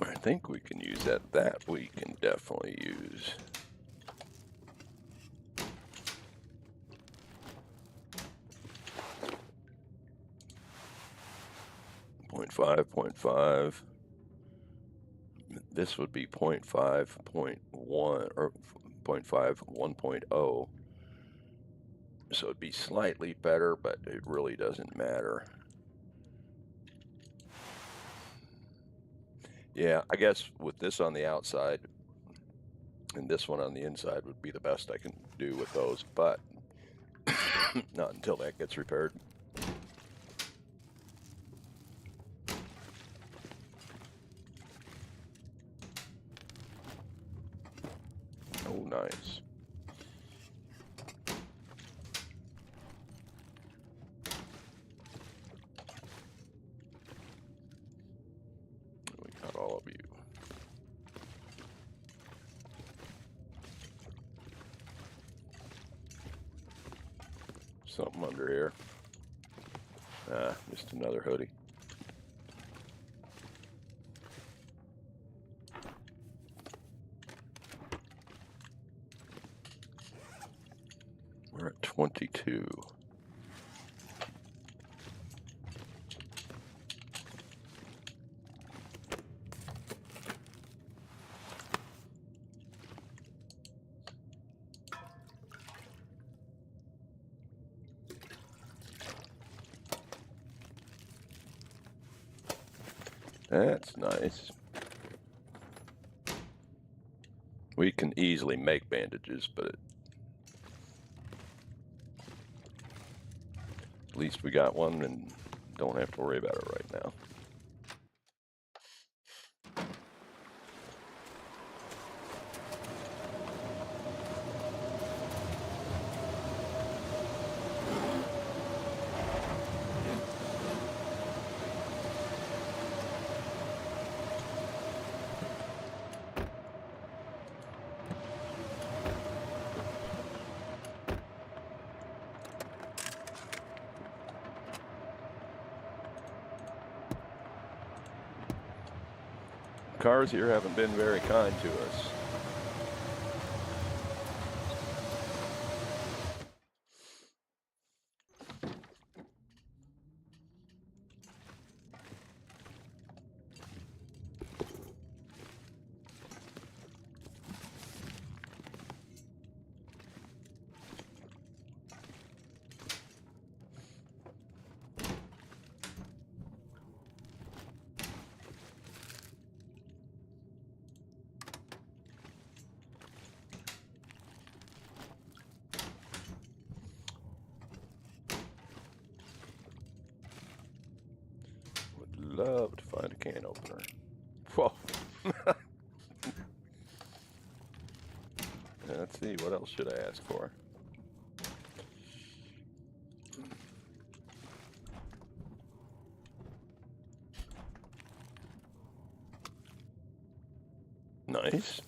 I think we can use that. That we can definitely use. Point 0.5. This would be 0.5, 0.1, or 0.5, 1.0. So it'd be slightly better, but it really doesn't matter. Yeah, I guess with this on the outside and this one on the inside would be the best I can do with those, but not until that gets repaired. Oh, nice. We got all of you. Something under here. Just another hoodie. We're at 22. That's nice. We can easily make bandages, but at least we got one and don't have to worry about it right now. cars here haven't been very kind to us. Would love to find a can opener. Whoa. Let's see, what else should I ask for? Nice.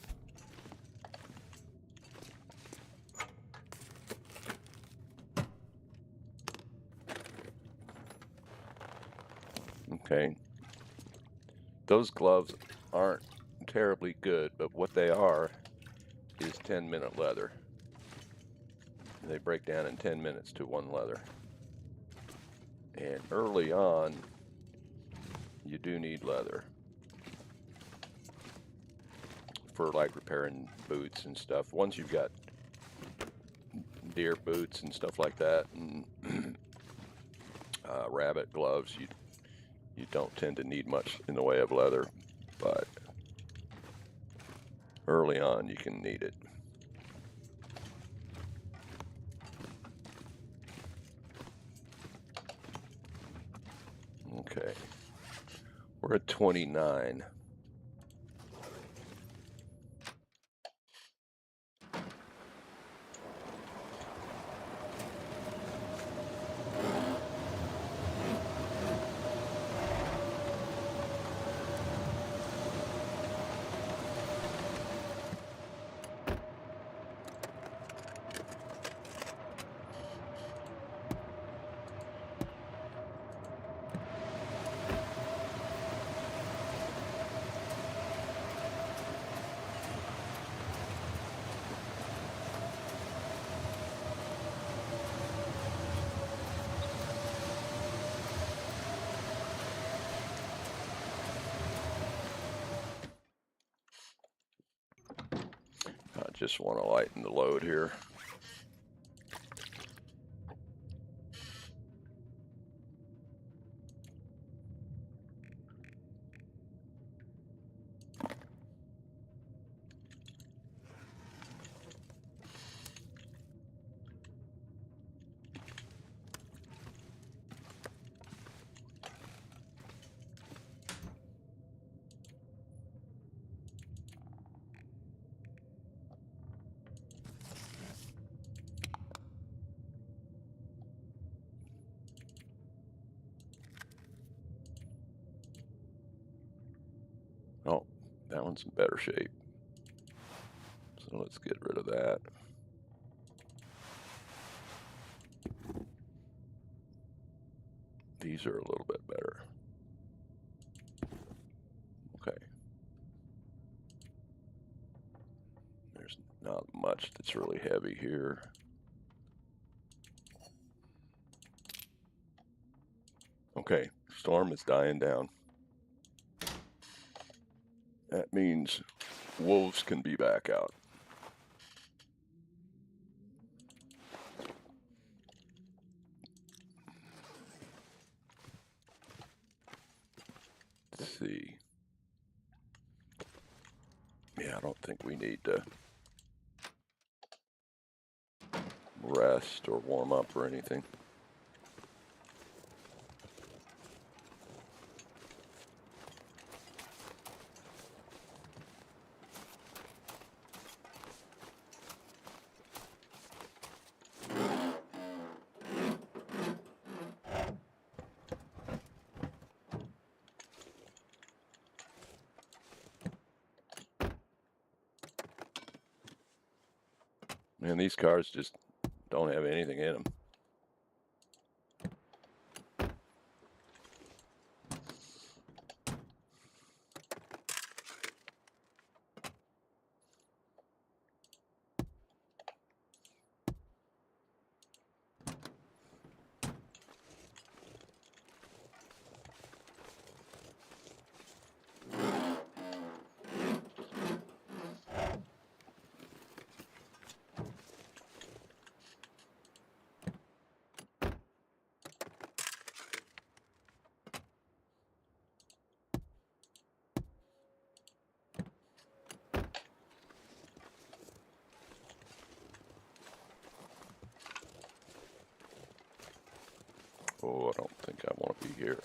Okay. Those gloves aren't terribly good, but what they are is 10-minute leather. They break down in 10 minutes to one leather. And early on, you do need leather for like repairing boots and stuff. Once you've got deer boots and stuff like that, and rabbit gloves, you don't tend to need much in the way of leather, but early on you can need it. Okay, we're at 29. I just want to lighten the load here. Oh, that one's in better shape. So let's get rid of that. These are a little bit better. Okay. There's not much that's really heavy here. Okay, storm is dying down. That means wolves can be back out. Let's see. Yeah, I don't think we need to rest or warm up or anything. Man, these cars just don't have anything in them. Oh, I don't think I want to be here.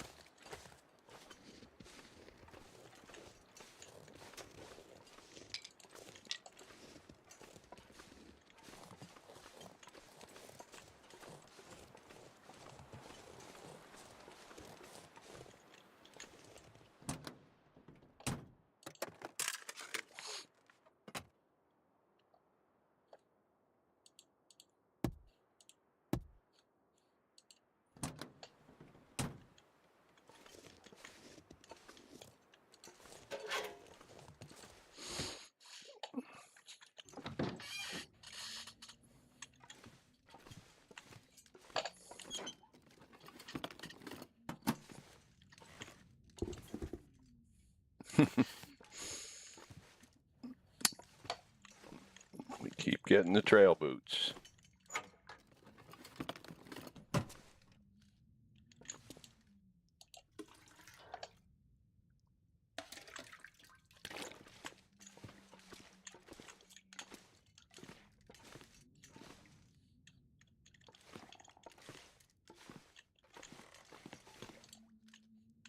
We keep getting the trail boots.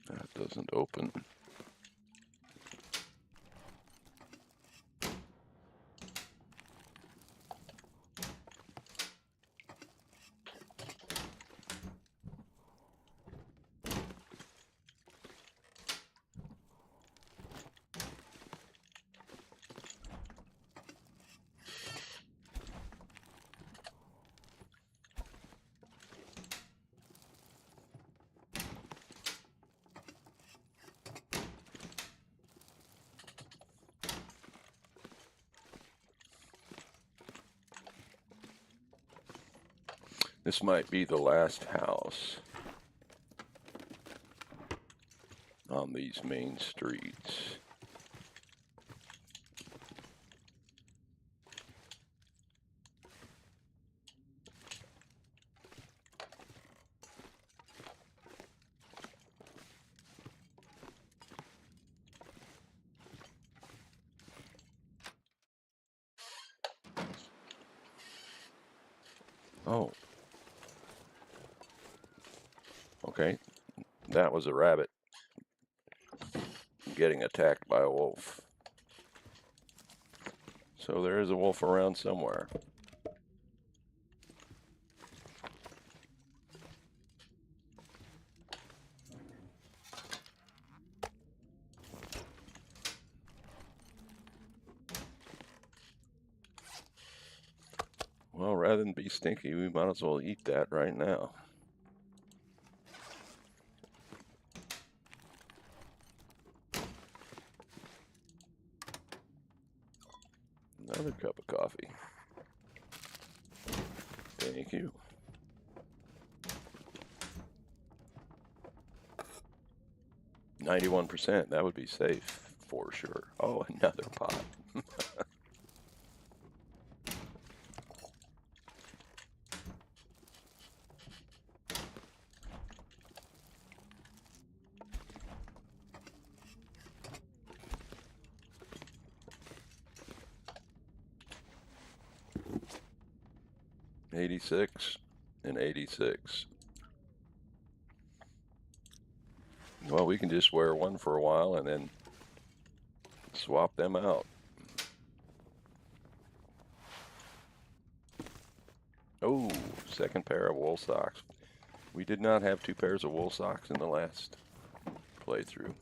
That doesn't open. This might be the last house on these main streets. Oh. Okay, that was a rabbit getting attacked by a wolf. So there is a wolf around somewhere. Well, rather than be stinky, we might as well eat that right now. Another cup of coffee. Thank you. %. That would be safe for sure. Oh, another pot. 86 and 86. Well, we can just wear one for a while and then swap them out. Oh, second pair of wool socks. We did not have 2 pairs of wool socks in the last playthrough.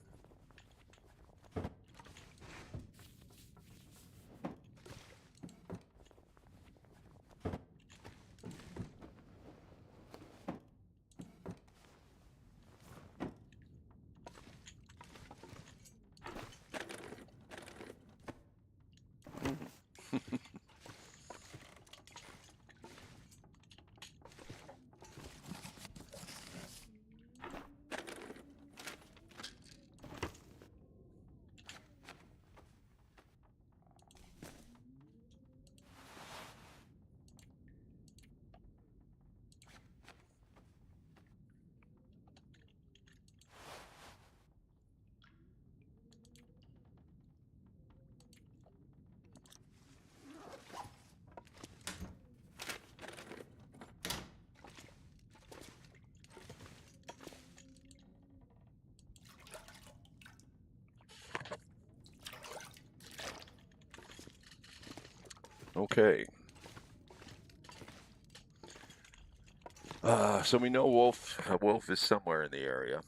Okay. So we know Wolf is somewhere in the area.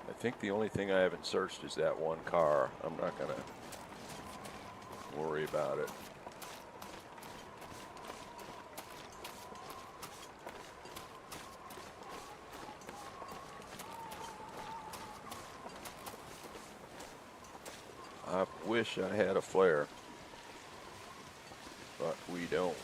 I think the only thing I haven't searched is that one car. I'm not gonna worry about it. I wish I had a flare, but we don't.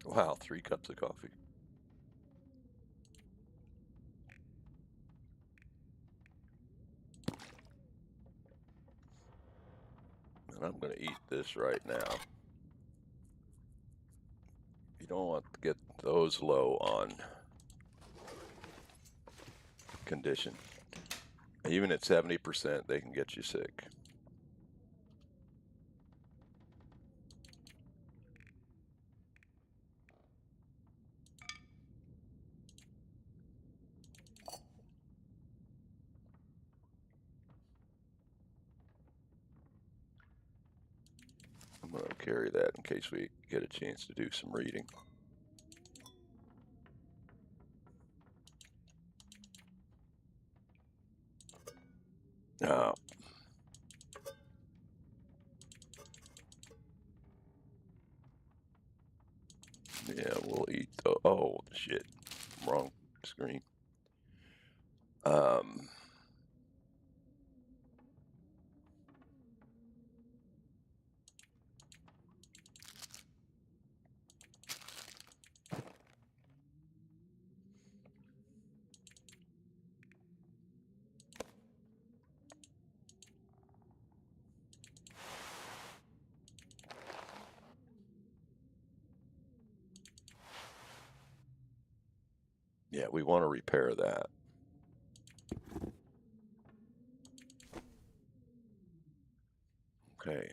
Wow, 3 cups of coffee. And I'm gonna eat this right now. You don't want to get those low on condition. Even at 70%, they can get you sick. I'm going to carry that in case we get a chance to do some reading. Oh. Yeah, we'll eat the, oh, shit. Wrong screen. Yeah, we want to repair that. Okay.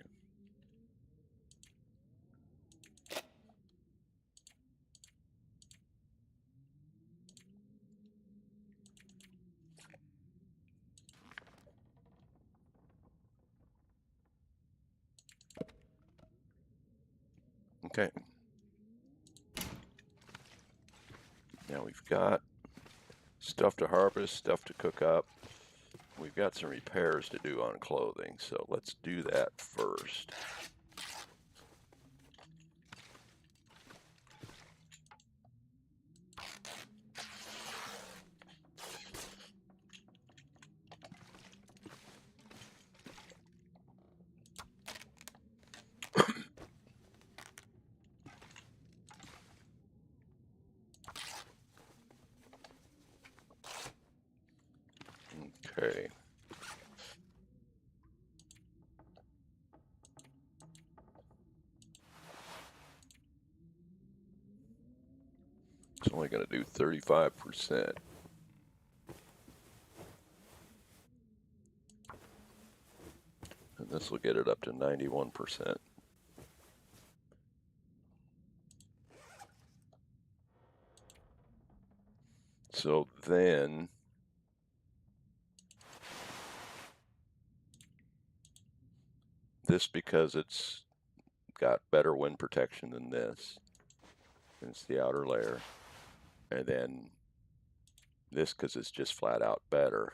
Okay. Now we've got stuff to harvest, stuff to cook up. We've got some repairs to do on clothing, so let's do that first. Okay. It's only going to do 35%. And this will get it up to 91%. So then this, because it's got better wind protection than this, and it's the outer layer, and then this because it's just flat out better.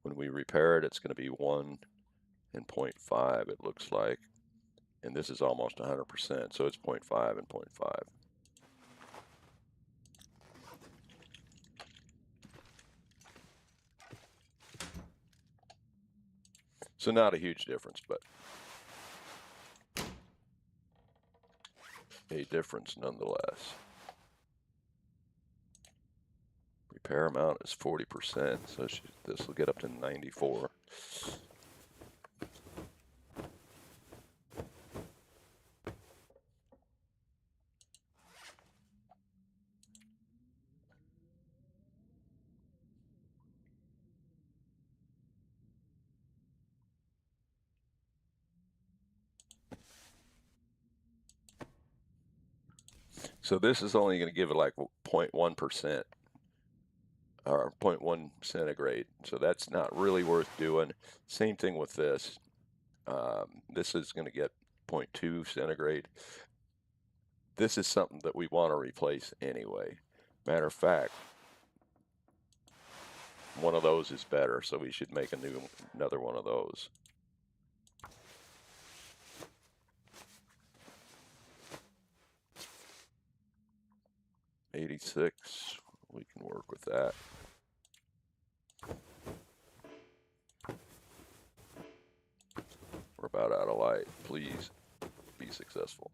When we repair it, it's going to be 1 and 0.5, it looks like, and this is almost 100%, so it's 0.5 and 0.5. So not a huge difference, but a difference nonetheless. Repair amount is 40%, so this will get up to 94. So this is only going to give it like 0.1% or 0.1 centigrade. So that's not really worth doing. Same thing with this. This is going to get 0.2 centigrade. This is something that we want to replace anyway. Matter of fact, one of those is better, so we should make another one of those. $86, we can work with that. We're about out of light. Please be successful.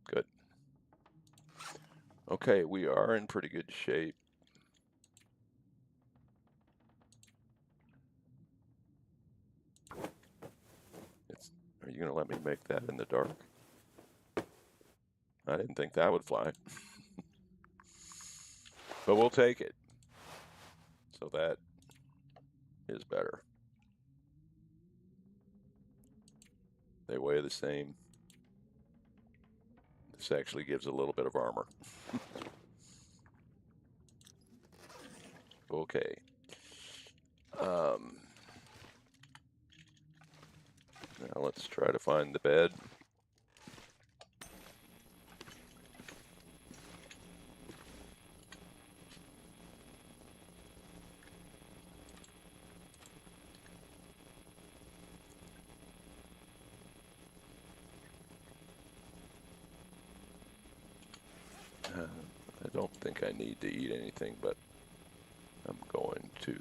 Good. Okay, we are in pretty good shape. Are you going to let me make that in the dark? I didn't think that would fly. But we'll take it. So that is better. They weigh the same. This actually gives a little bit of armor. Okay. Now let's try to find the bed. I don't think I need to eat anything, but I'm going to.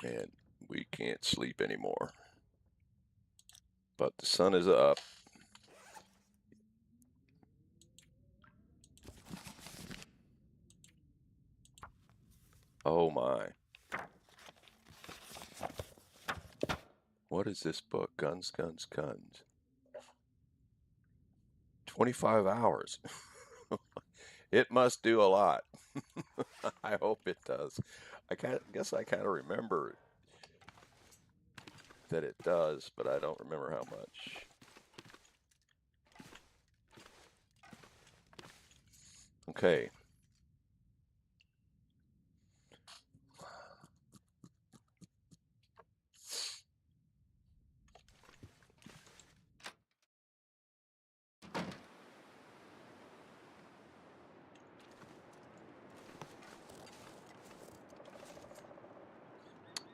And we can't sleep anymore. But the sun is up. Oh my. What is this book? Guns, Guns, Guns. 25 hours. It must do a lot. I hope it does. I guess I kind of remember that it does, but I don't remember how much. Okay.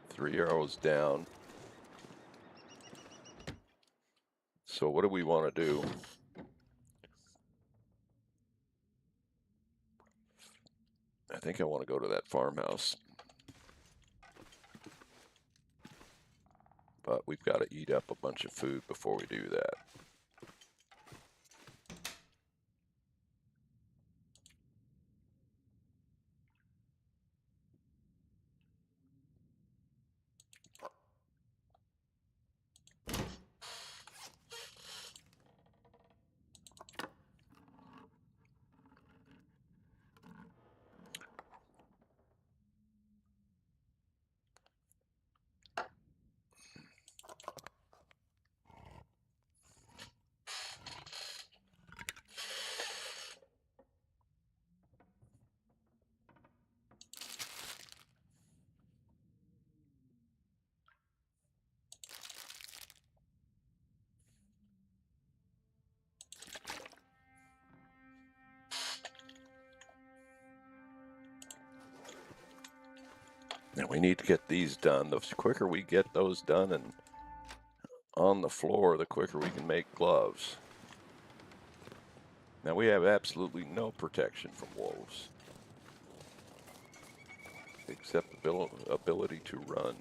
Three arrows down. So what do we want to do? I think I want to go to that farmhouse. But we've got to eat up a bunch of food before we do that. And we need to get these done. The quicker we get those done and on the floor, the quicker we can make gloves. Now we have absolutely no protection from wolves. Except ability to run.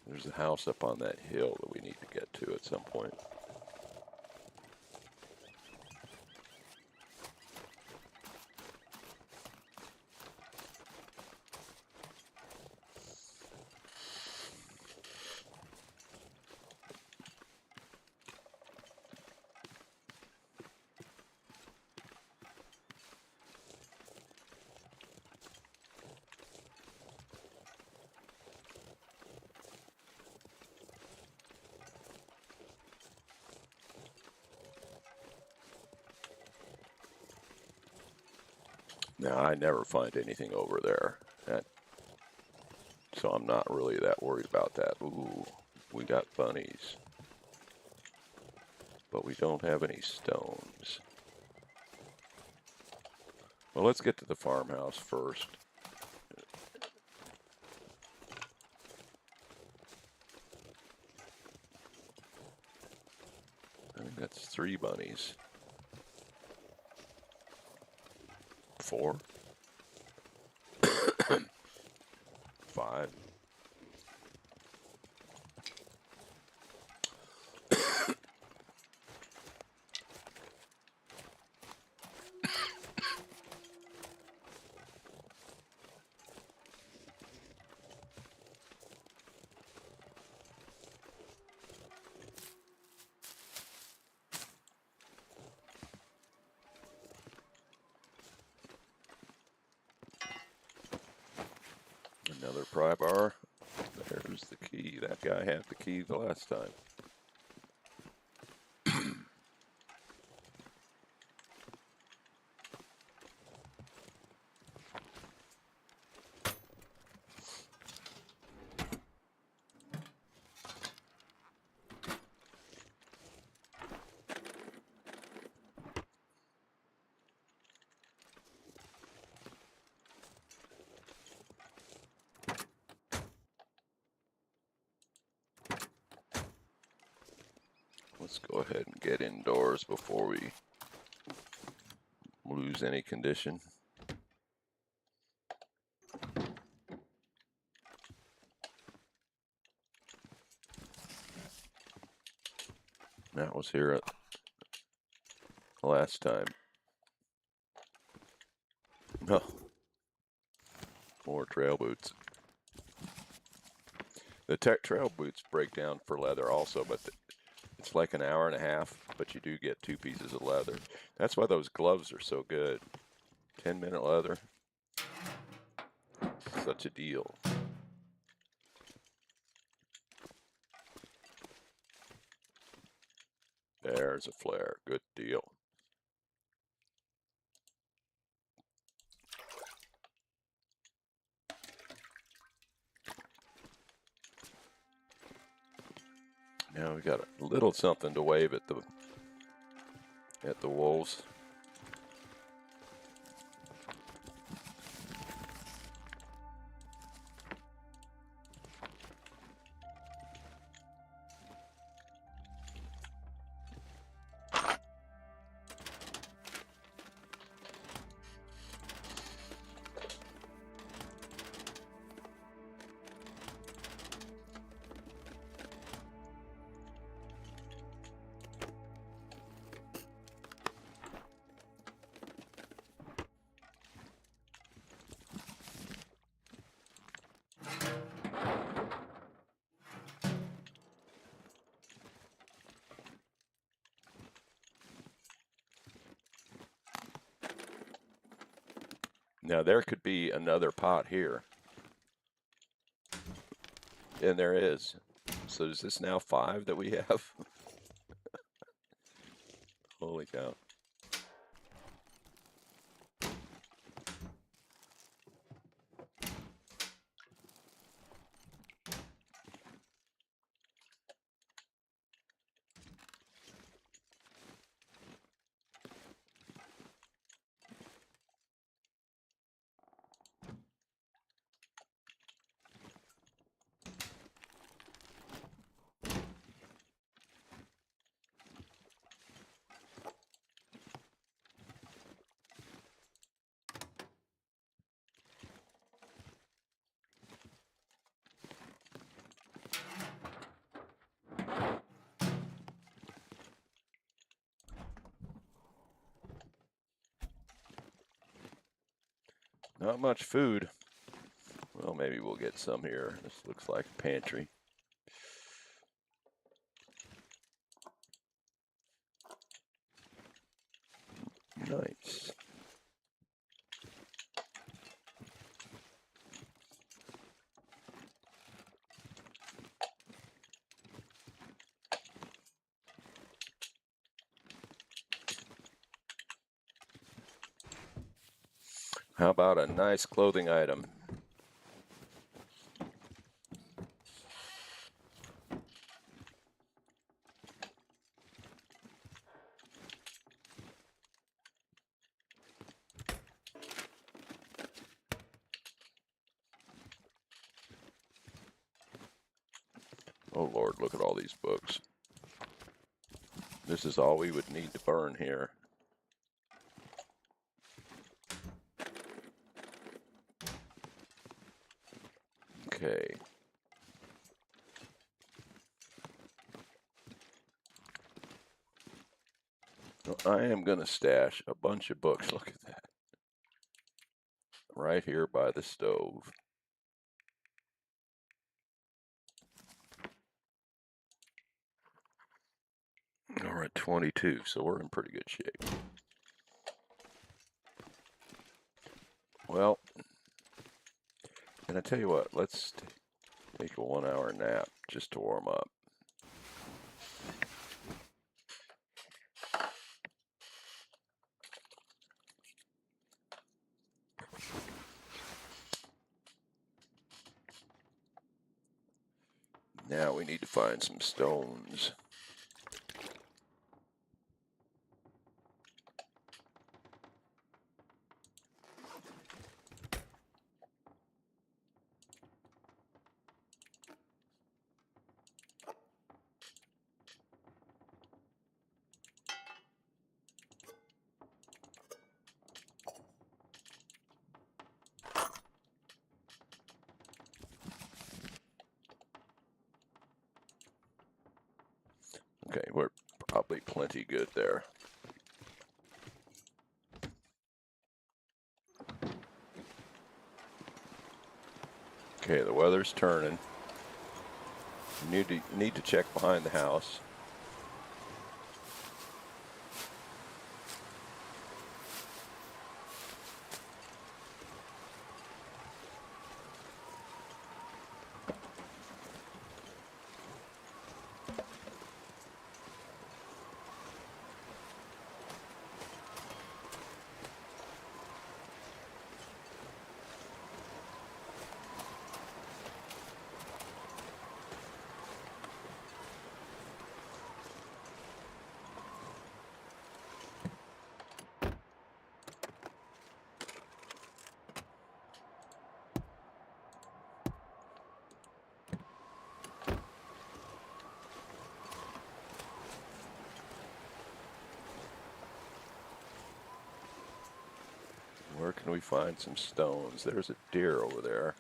There's a house up on that hill that we need to get to at some point. Now, I never find anything over there, so I'm not really that worried about that. Ooh, we got bunnies, but we don't have any stones. Well, let's get to the farmhouse first. I think that's 3 bunnies. 4. 5. Another pry bar. There's the key. That guy had the key the last time. Let's go ahead and get indoors before we lose any condition. That was here last time. No. More trail boots. The trail boots break down for leather also, but it's like an hour and a half, but you do get 2 pieces of leather. That's why those gloves are so good. 10-minute leather. Such a deal. There's a flare. Good deal. Now we got a little something to wave at the wolves. Now there could be another pot here. And there is. So is this now 5 that we have? Holy cow. Not much food. Well, maybe we'll get some here. This looks like a pantry. Nice. How about a nice clothing item? Oh Lord, look at all these books. This is all we would need to burn here. Okay. Well, I am going to stash a bunch of books. Look at that. Right here by the stove. We're at 22, so we're in pretty good shape. Well, and I tell you what, let's take a 1 hour nap just to warm up. Now we need to find some stones. Okay, we're probably plenty good there. Okay, the weather's turning. You need to check behind the house. Where can we find some stones? There's a deer over there.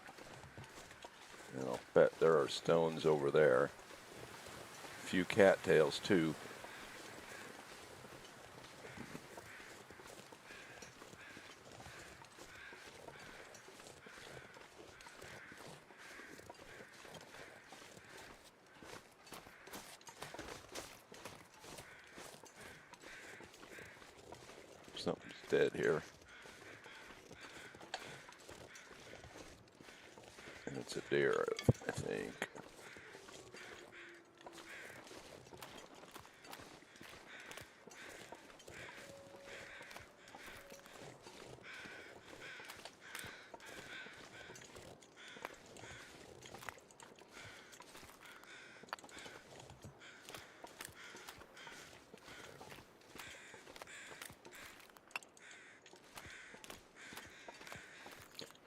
And I'll bet there are stones over there. A few cattails too. Something's dead here. And it's a deer, I think.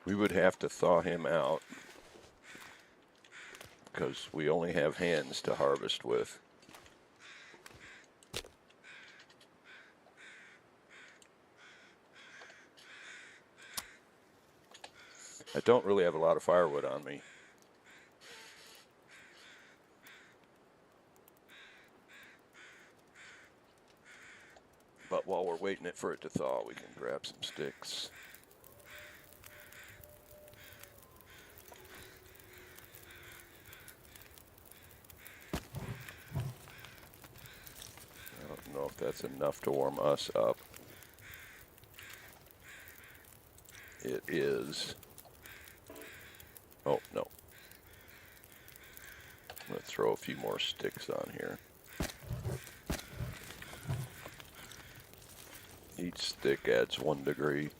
We would have to thaw him out because we only have hands to harvest with. I don't really have a lot of firewood on me. But while we're waiting for it to thaw, we can grab some sticks. don't know if that's enough to warm us up. It is. Oh, no. I'm going to throw a few more sticks on here. Each stick adds 1 degree.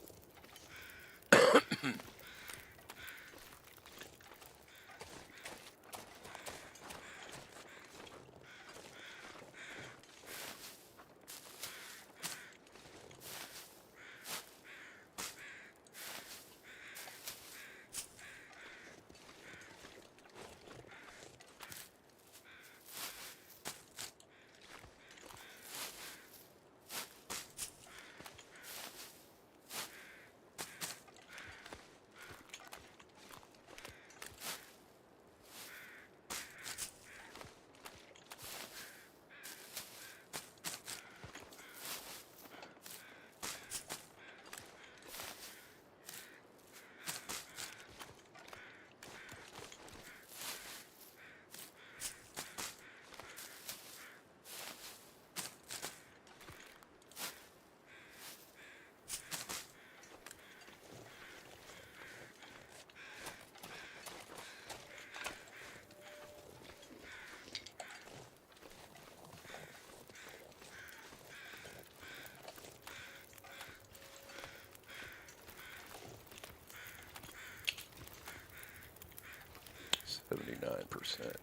%.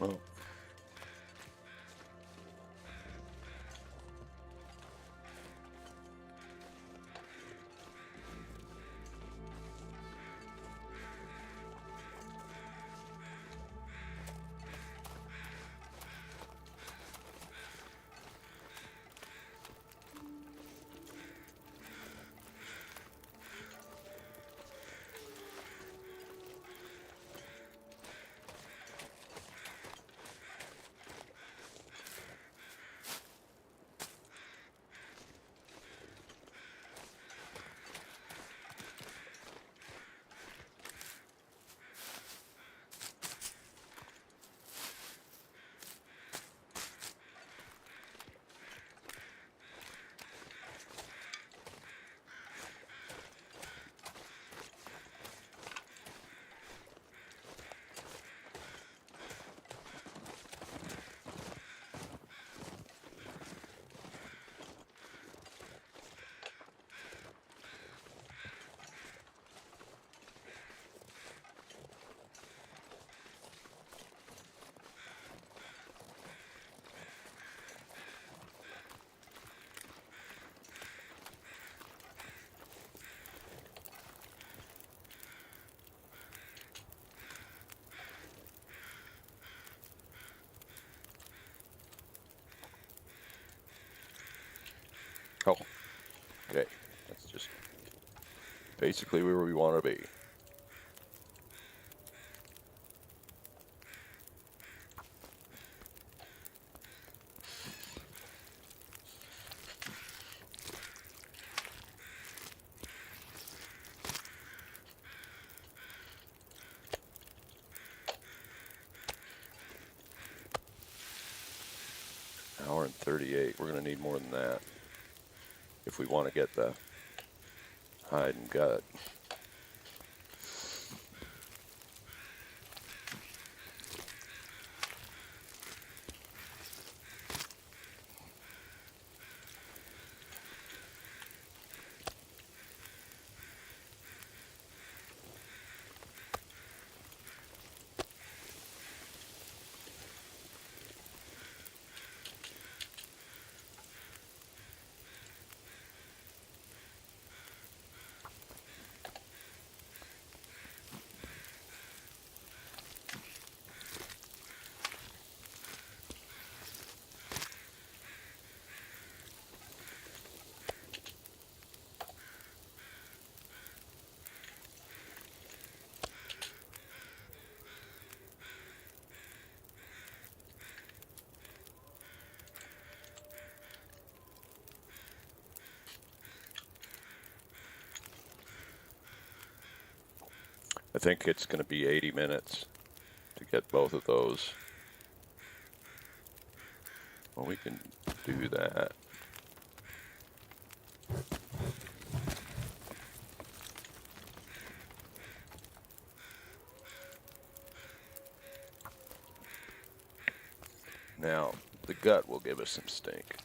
Well, oh, okay. That's just basically where we want to be. Hour and 38. We're going to need more than that if we want to get the hide and gut. think it's going to be 80 minutes to get both of those. Well, we can do that. Now, the gut will give us some stink.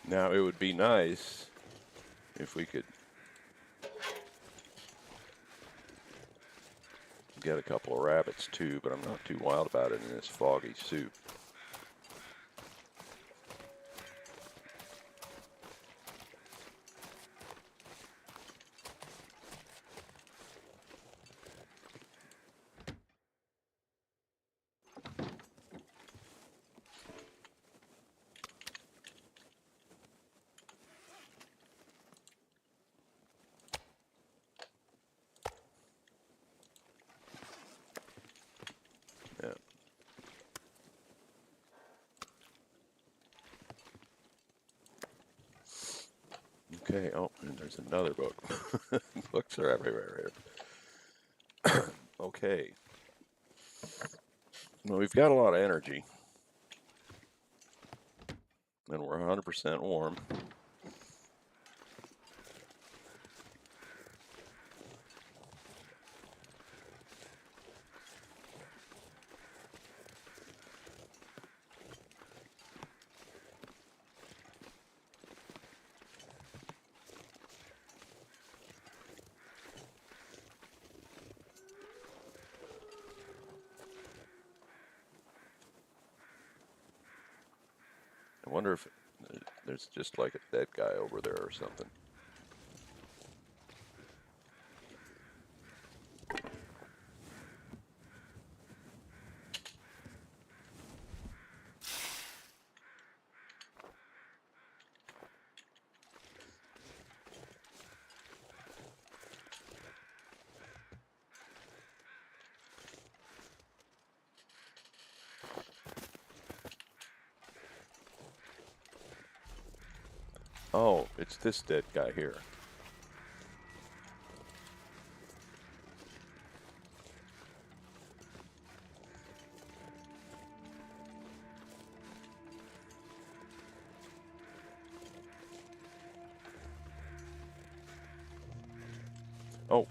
Now, it would be nice if we could get a couple of rabbits too, but I'm not too wild about it in this foggy soup. Yeah. Okay, oh, and there's another book. Books are everywhere here. Okay. Well, we've got a lot of energy. And we're 100% warm. I wonder if there's just like a dead guy over there or something. Oh, it's this dead guy here. Oh.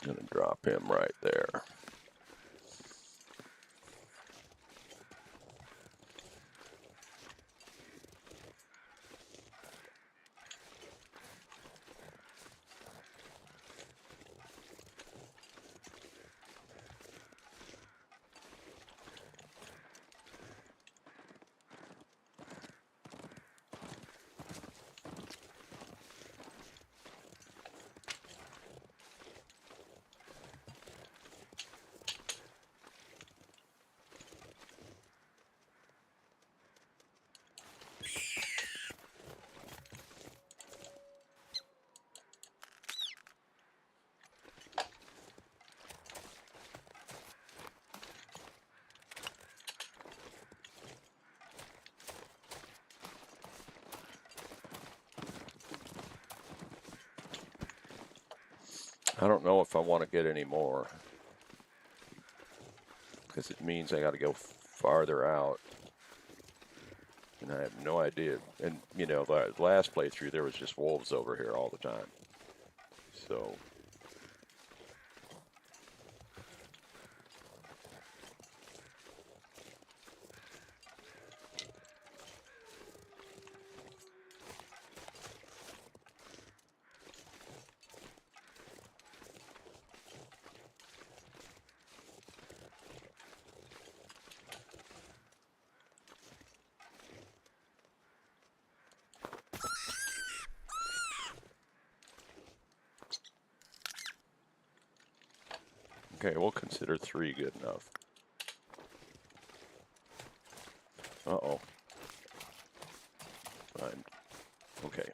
Gonna drop him right there. I don't know if I want to get any more, because it means I got to go farther out. And I have no idea. And, you know, the last playthrough, there was just wolves over here all the time. So... Okay, we'll consider 3 good enough. Uh-oh. Fine. Okay.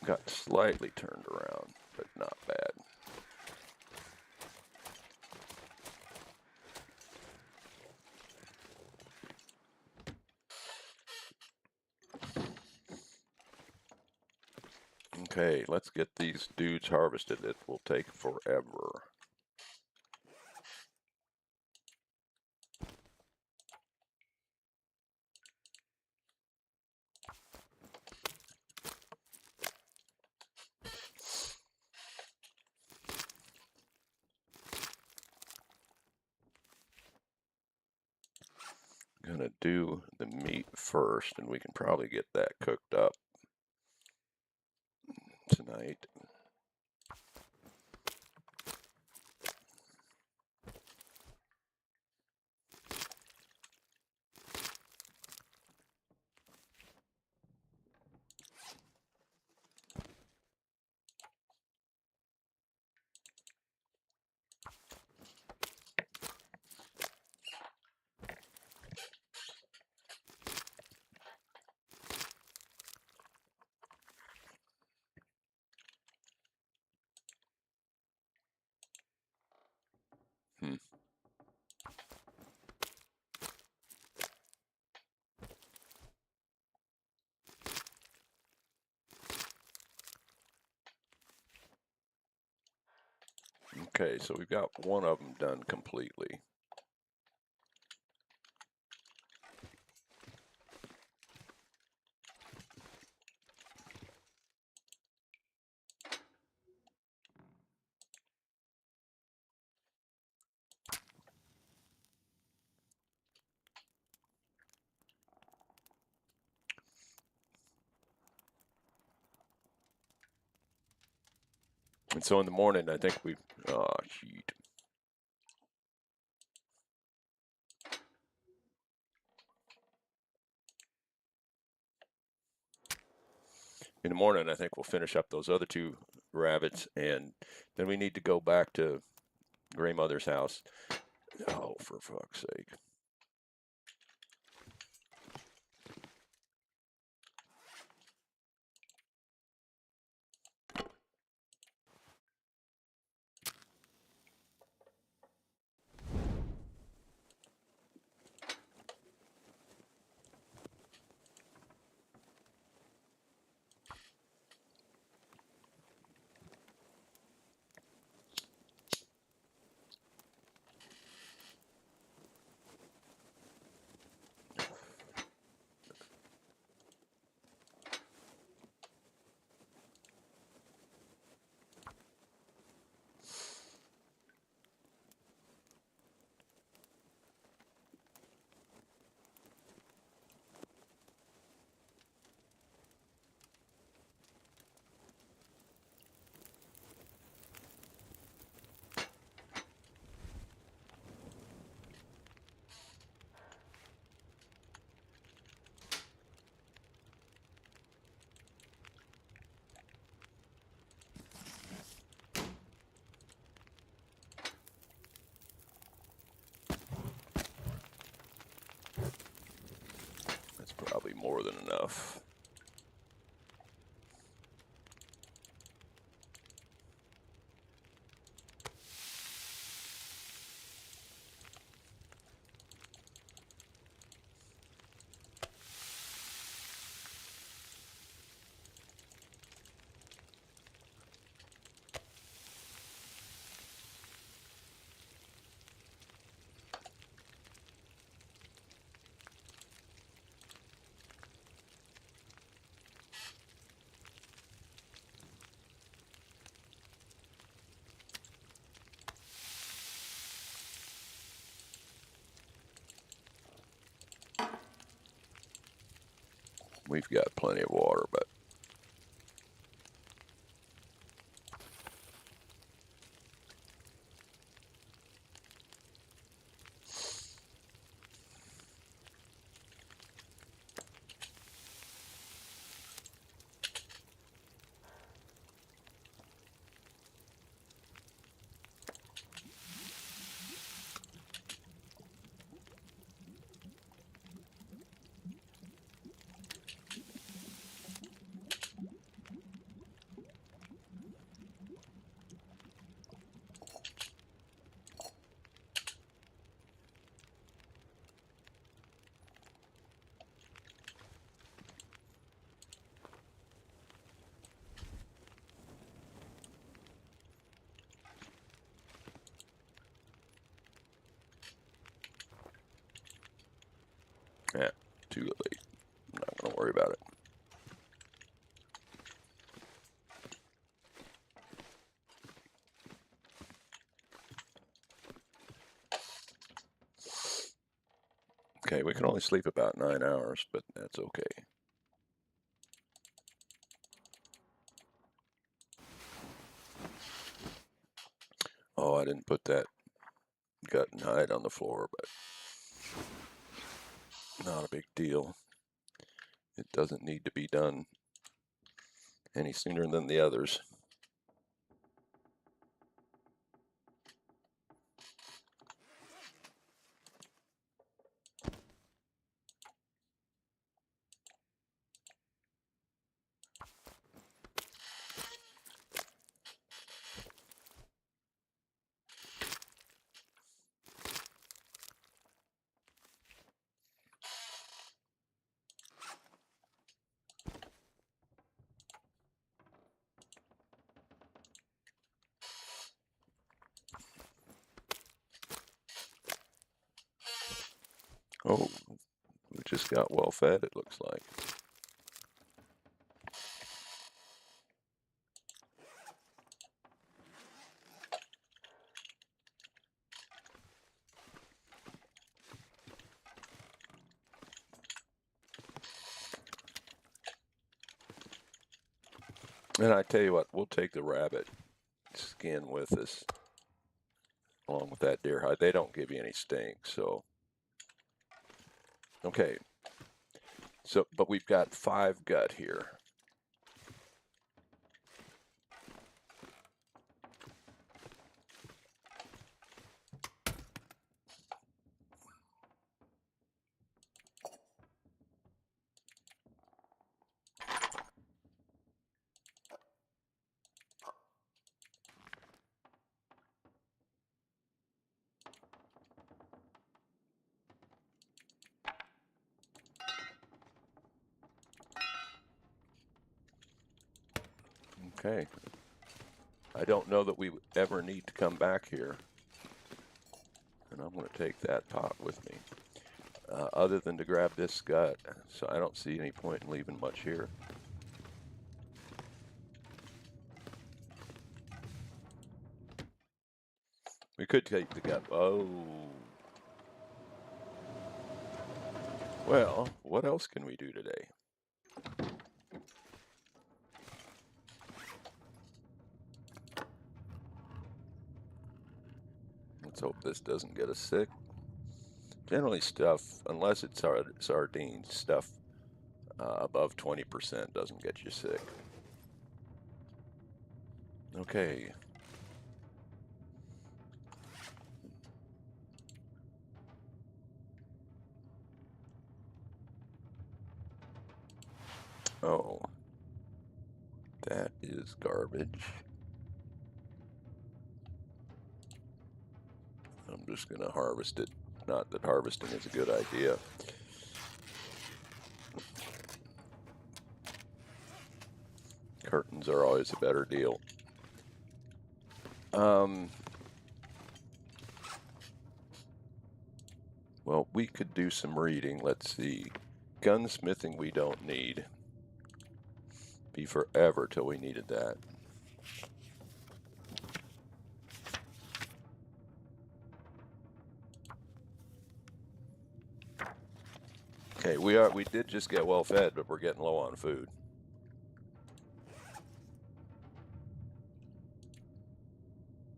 Got slightly turned around, but not bad. Okay, let's get these dudes harvested. It will take forever. Gonna do the meat first, and we can probably get that cooked up tonight. Hmm. Okay, so we've got one of them done completely. And so in the morning, I think we... Oh, shoot. In the morning, I think we'll finish up those other 2 rabbits, and then we need to go back to Grandmother's house. Oh, for fuck's sake. That's probably more than enough. We've got plenty of water, but yeah, too late. I'm not going to worry about it. Okay, we can only sleep about 9 hours, but that's okay. Oh, I didn't put that gut and hide on the floor, but not a big deal. It doesn't need to be done any sooner than the others. Oh, we just got well fed, it looks like. And I tell you what, we'll take the rabbit skin with us, along with that deer hide. They don't give you any stink, so. Okay. So, but we've got 5 gut here. Okay. I don't know that we ever need to come back here. And I'm going to take that pot with me. Other than to grab this gut, so I don't see any point in leaving much here. We could take the gut. Oh. Well, what else can we do today? Let's hope this doesn't get us sick. Generally stuff, unless it's sardines, stuff above 20% doesn't get you sick. Okay. Oh. That is garbage. I'm just going to harvest it. Not that harvesting is a good idea. Curtains are always a better deal. Well, we could do some reading. Let's see. Gunsmithing we don't need. Be forever till we needed that. Okay, we did just get well fed, but we're getting low on food.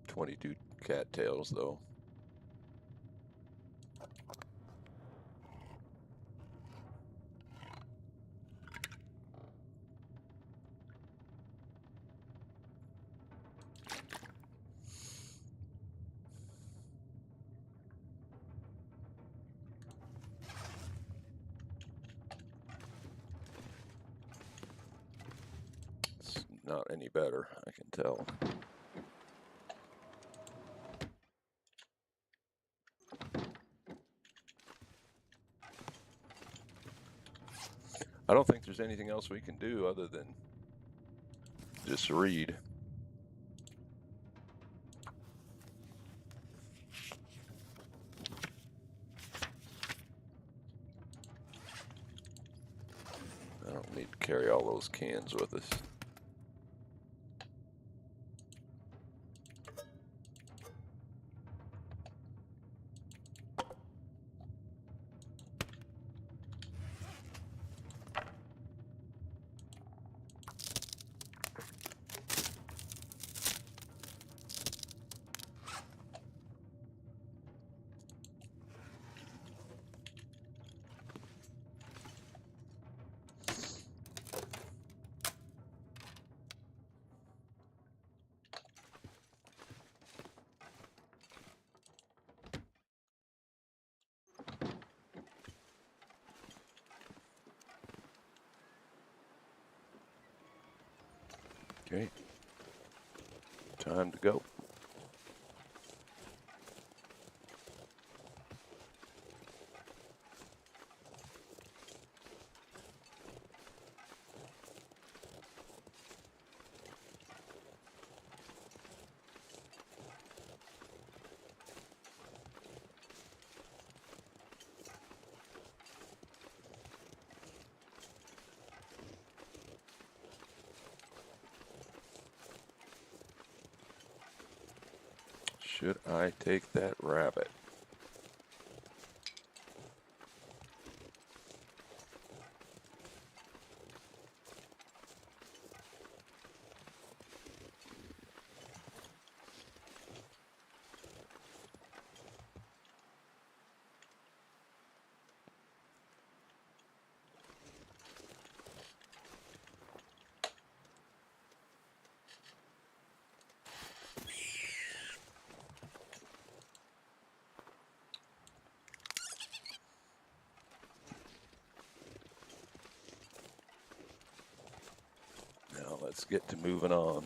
$22 cattails though. It's not any better, I can tell. I don't think there's anything else we can do other than just read. I don't need to carry all those cans with us. Okay, time to go. Should I take that rabbit? Now let's get to moving on.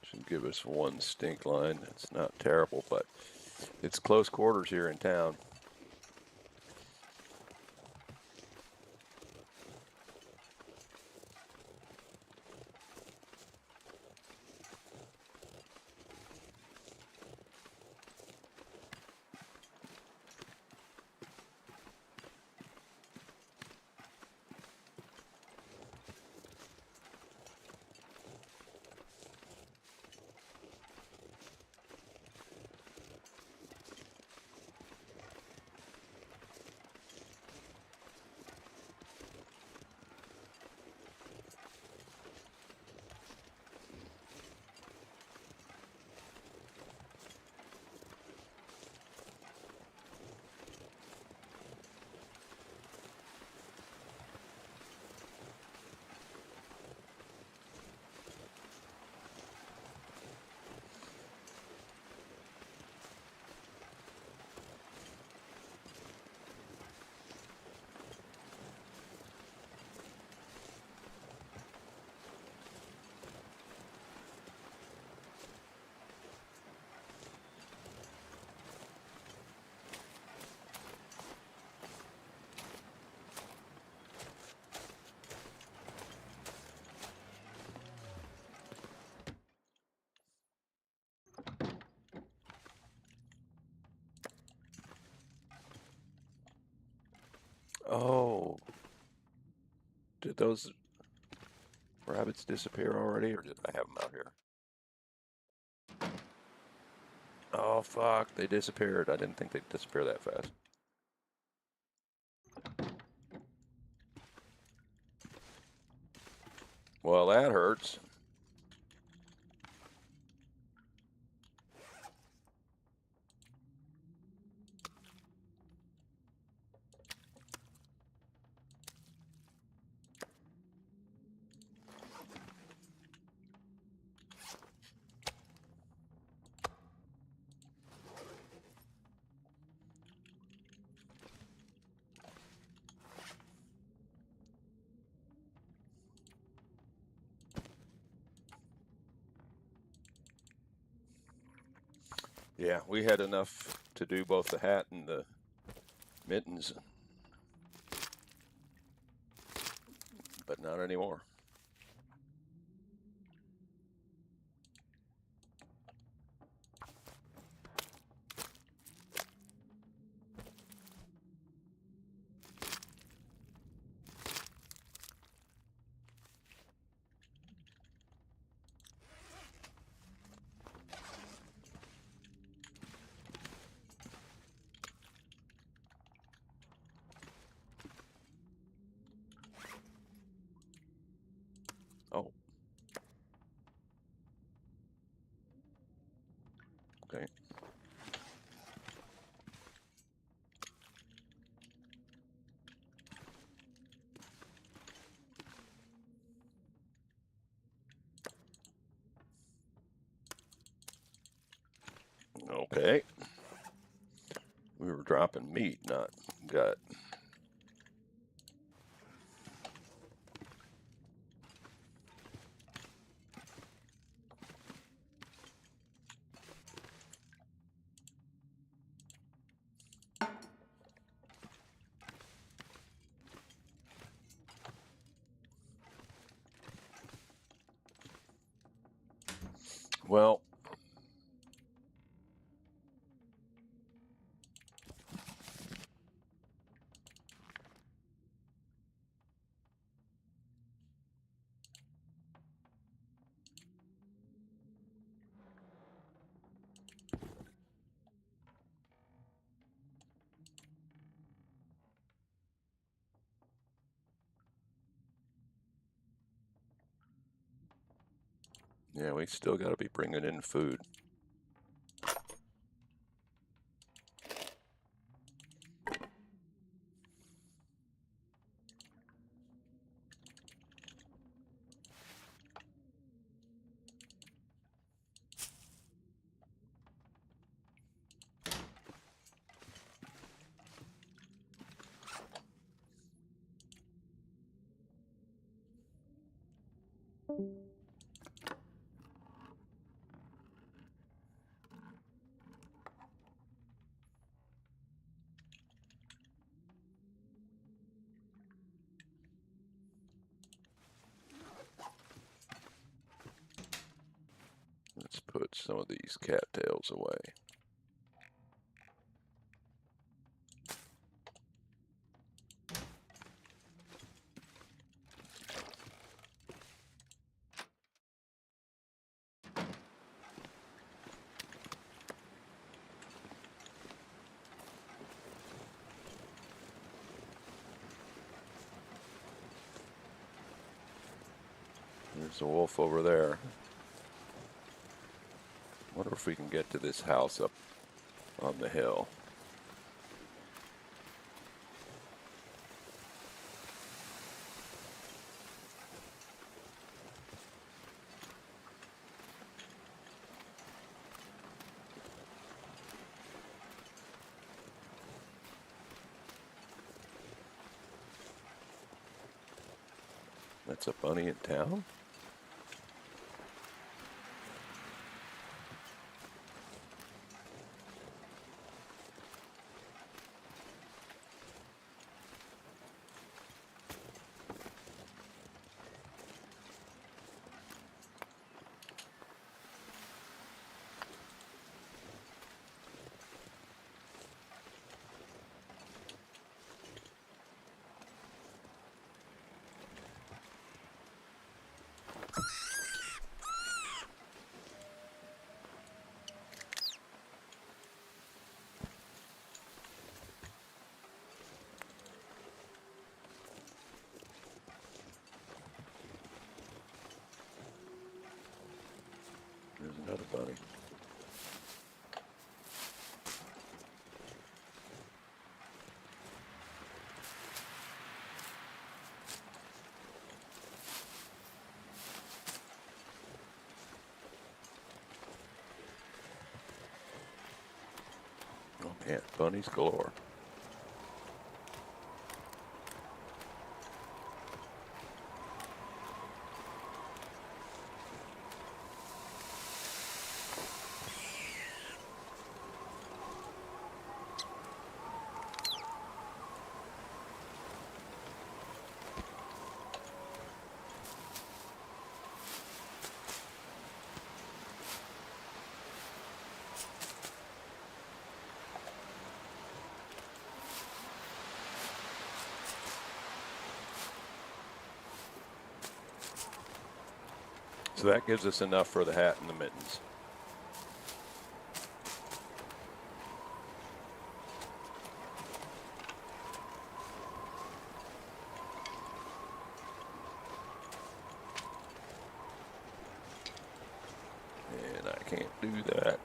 Should give us one stink line. It's not terrible, but it's close quarters here in town. Oh, Did those rabbits disappear already, or did I have them out here? Oh, fuck. They disappeared. I didn't think they'd disappear that fast. Well, that hurts. Yeah, we had enough to do both the hat and the mittens, but not anymore. Oh. Okay. Okay. We were dropping meat, not gut. Well, yeah, we still got to be bringing in food. Let's put some of these cattails away. There's a wolf over there. Wonder if we can get to this house up on the hill. That's a bunny in town? Yeah, bunnies galore. So that gives us enough for the hat and the mittens. And I can't do that.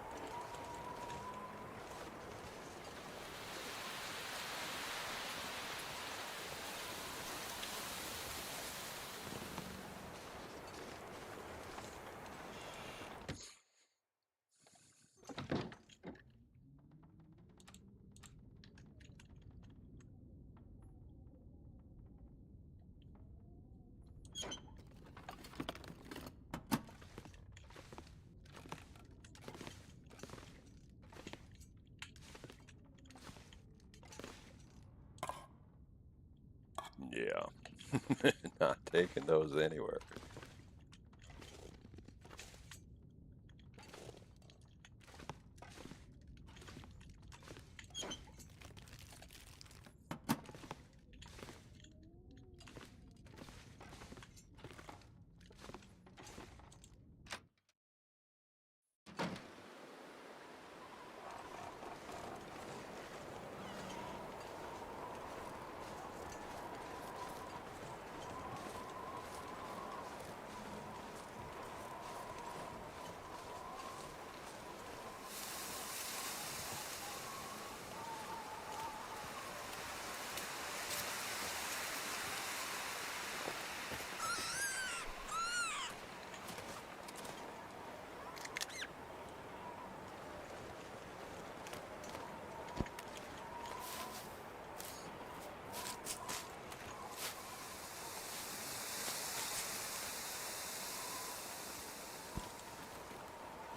Yeah, not taking those anywhere.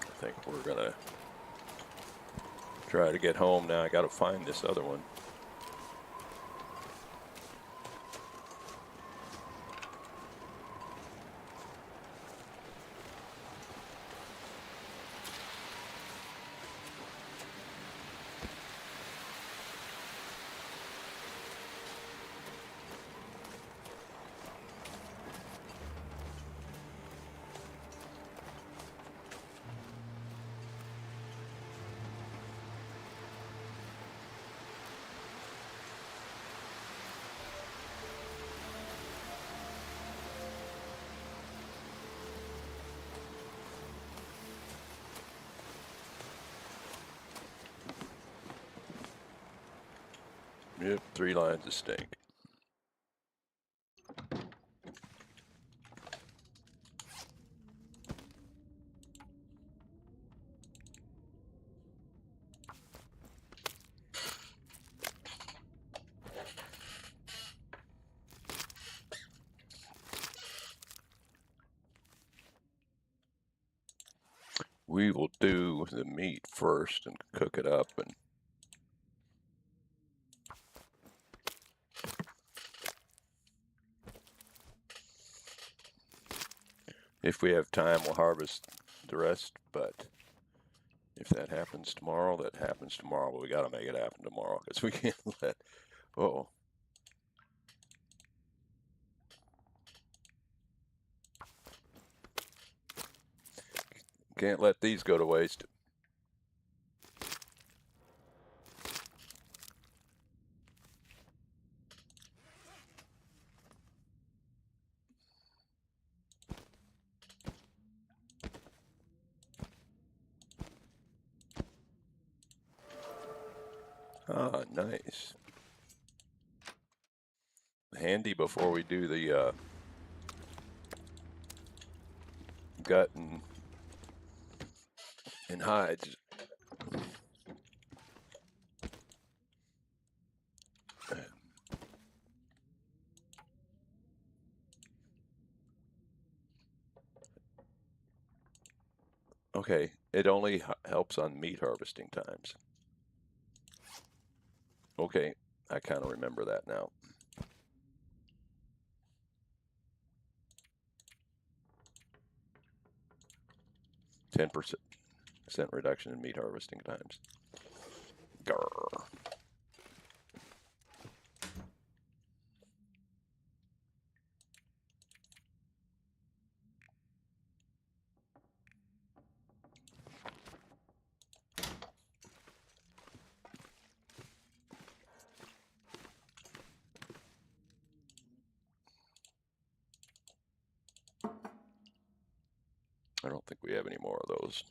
I think we're gonna try to get home now. I gotta find this other one. Yep, 3 lines of stink. We will do the meat first and cook it up, and if we have time, we'll harvest the rest, but if that happens tomorrow, that happens tomorrow, but we gotta make it happen tomorrow, because we can't let, uh-oh. Can't let these go to waste. Ah, nice. Handy before we do the gut and hides. Okay, it only helps on meat harvesting times. Okay, I kind of remember that now. 10% reduction in meat harvesting times. Grr. I don't think we have any more of those.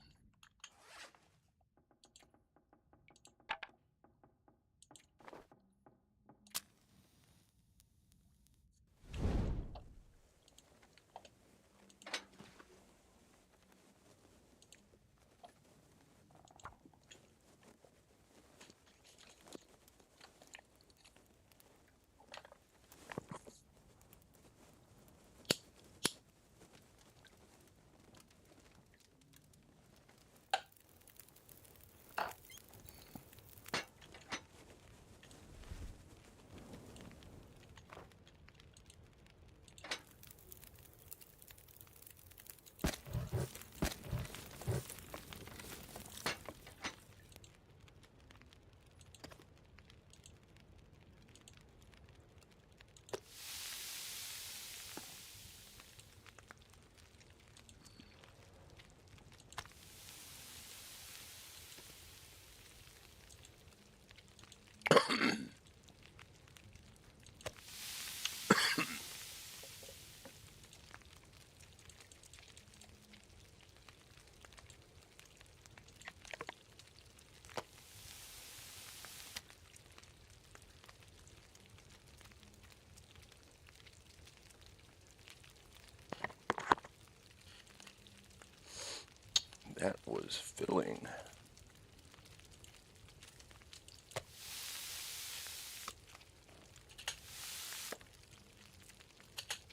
That was filling.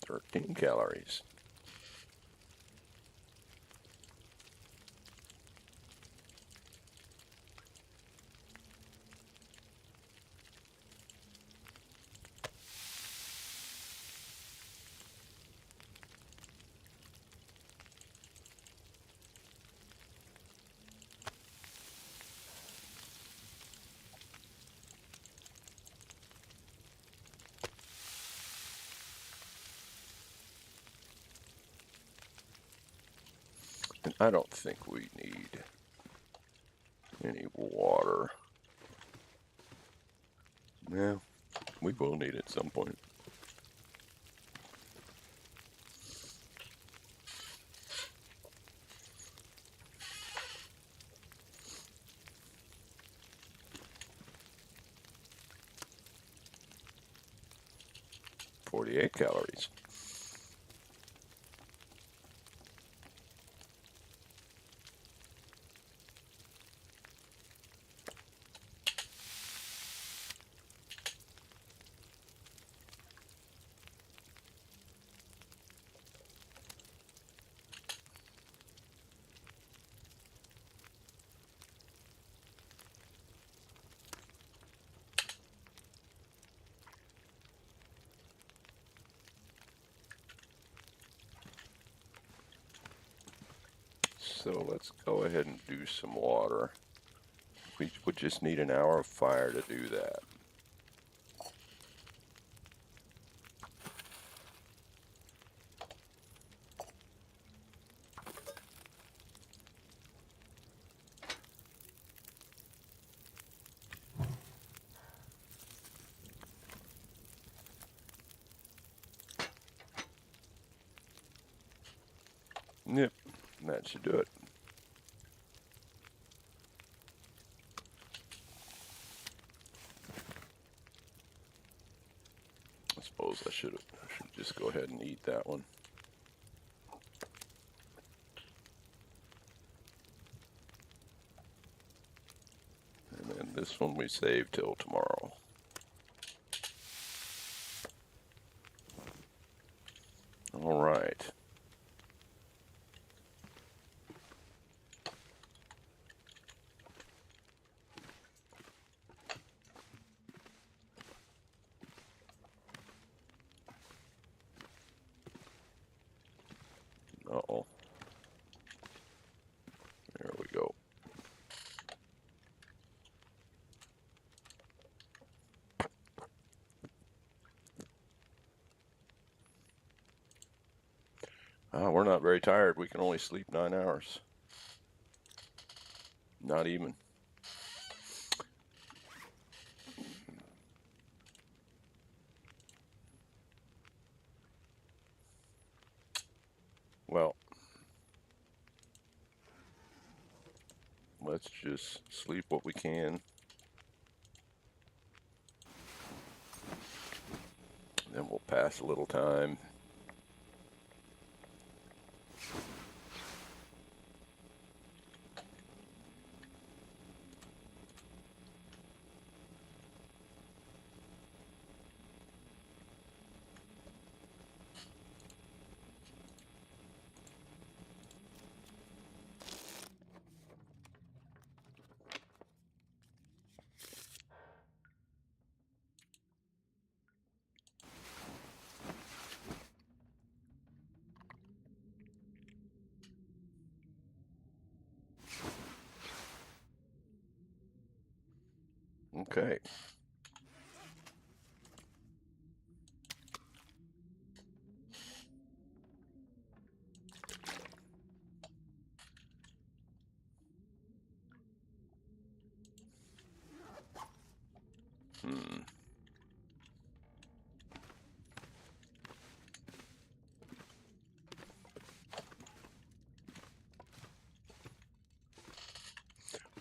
13 calories. And I don't think we need any water. Yeah, we will need it at some point. .48 calories. So let's go ahead and do some water. We would just need an hour of fire to do that. Yep, that should do it. I suppose I should just go ahead and eat that one. And then this one we save till tomorrow. All right. We're not very tired. We can only sleep 9 hours. Not even. Well, let's just sleep what we can. Then we'll pass a little time. Okay. Hmm.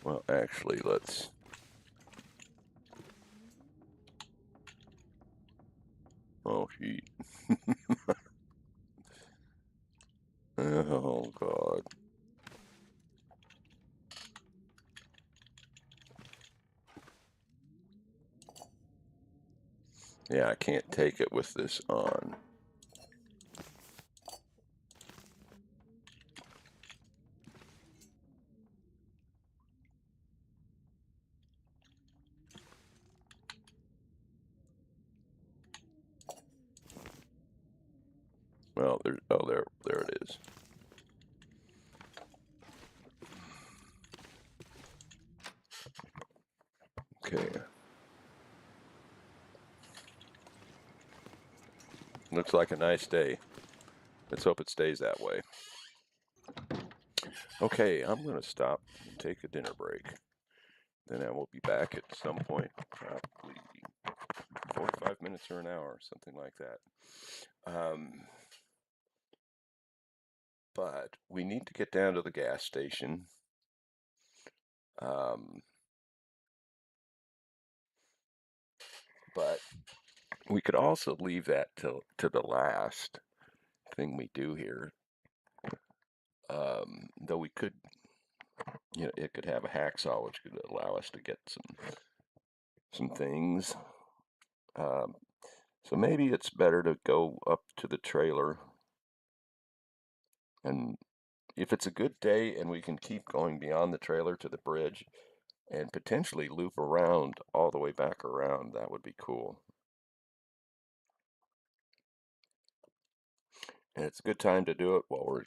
Well, actually, let's... Oh, shoot. Oh, God. Yeah, I can't take it with this on. Well, there it is. Okay. Looks like a nice day. Let's hope it stays that way. Okay, I'm going to stop and take a dinner break. Then I will be back at some point, probably 45 minutes or an hour, something like that. But we need to get down to the gas station. But we could also leave that to the last thing we do here. Though we could, it could have a hacksaw, which could allow us to get some things. So maybe it's better to go up to the trailer, and if it's a good day and we can keep going beyond the trailer to the bridge and potentially loop around all the way back around, that would be cool. And it's a good time to do it while we're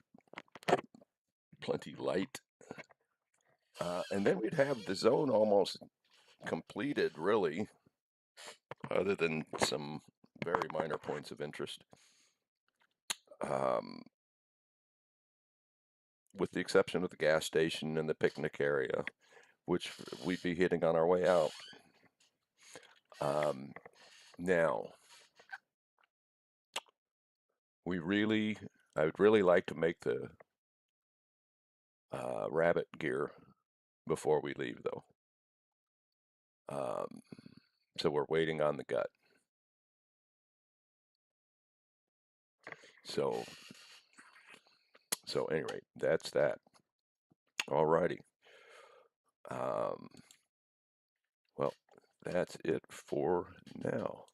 plenty light. And then we'd have the zone almost completed, really, other than some very minor points of interest. With the exception of the gas station and the picnic area, which we'd be hitting on our way out. Now, I would really like to make the rabbit gear before we leave, though. So we're waiting on the gut. So anyway, that's that. Alrighty. Well, that's it for now.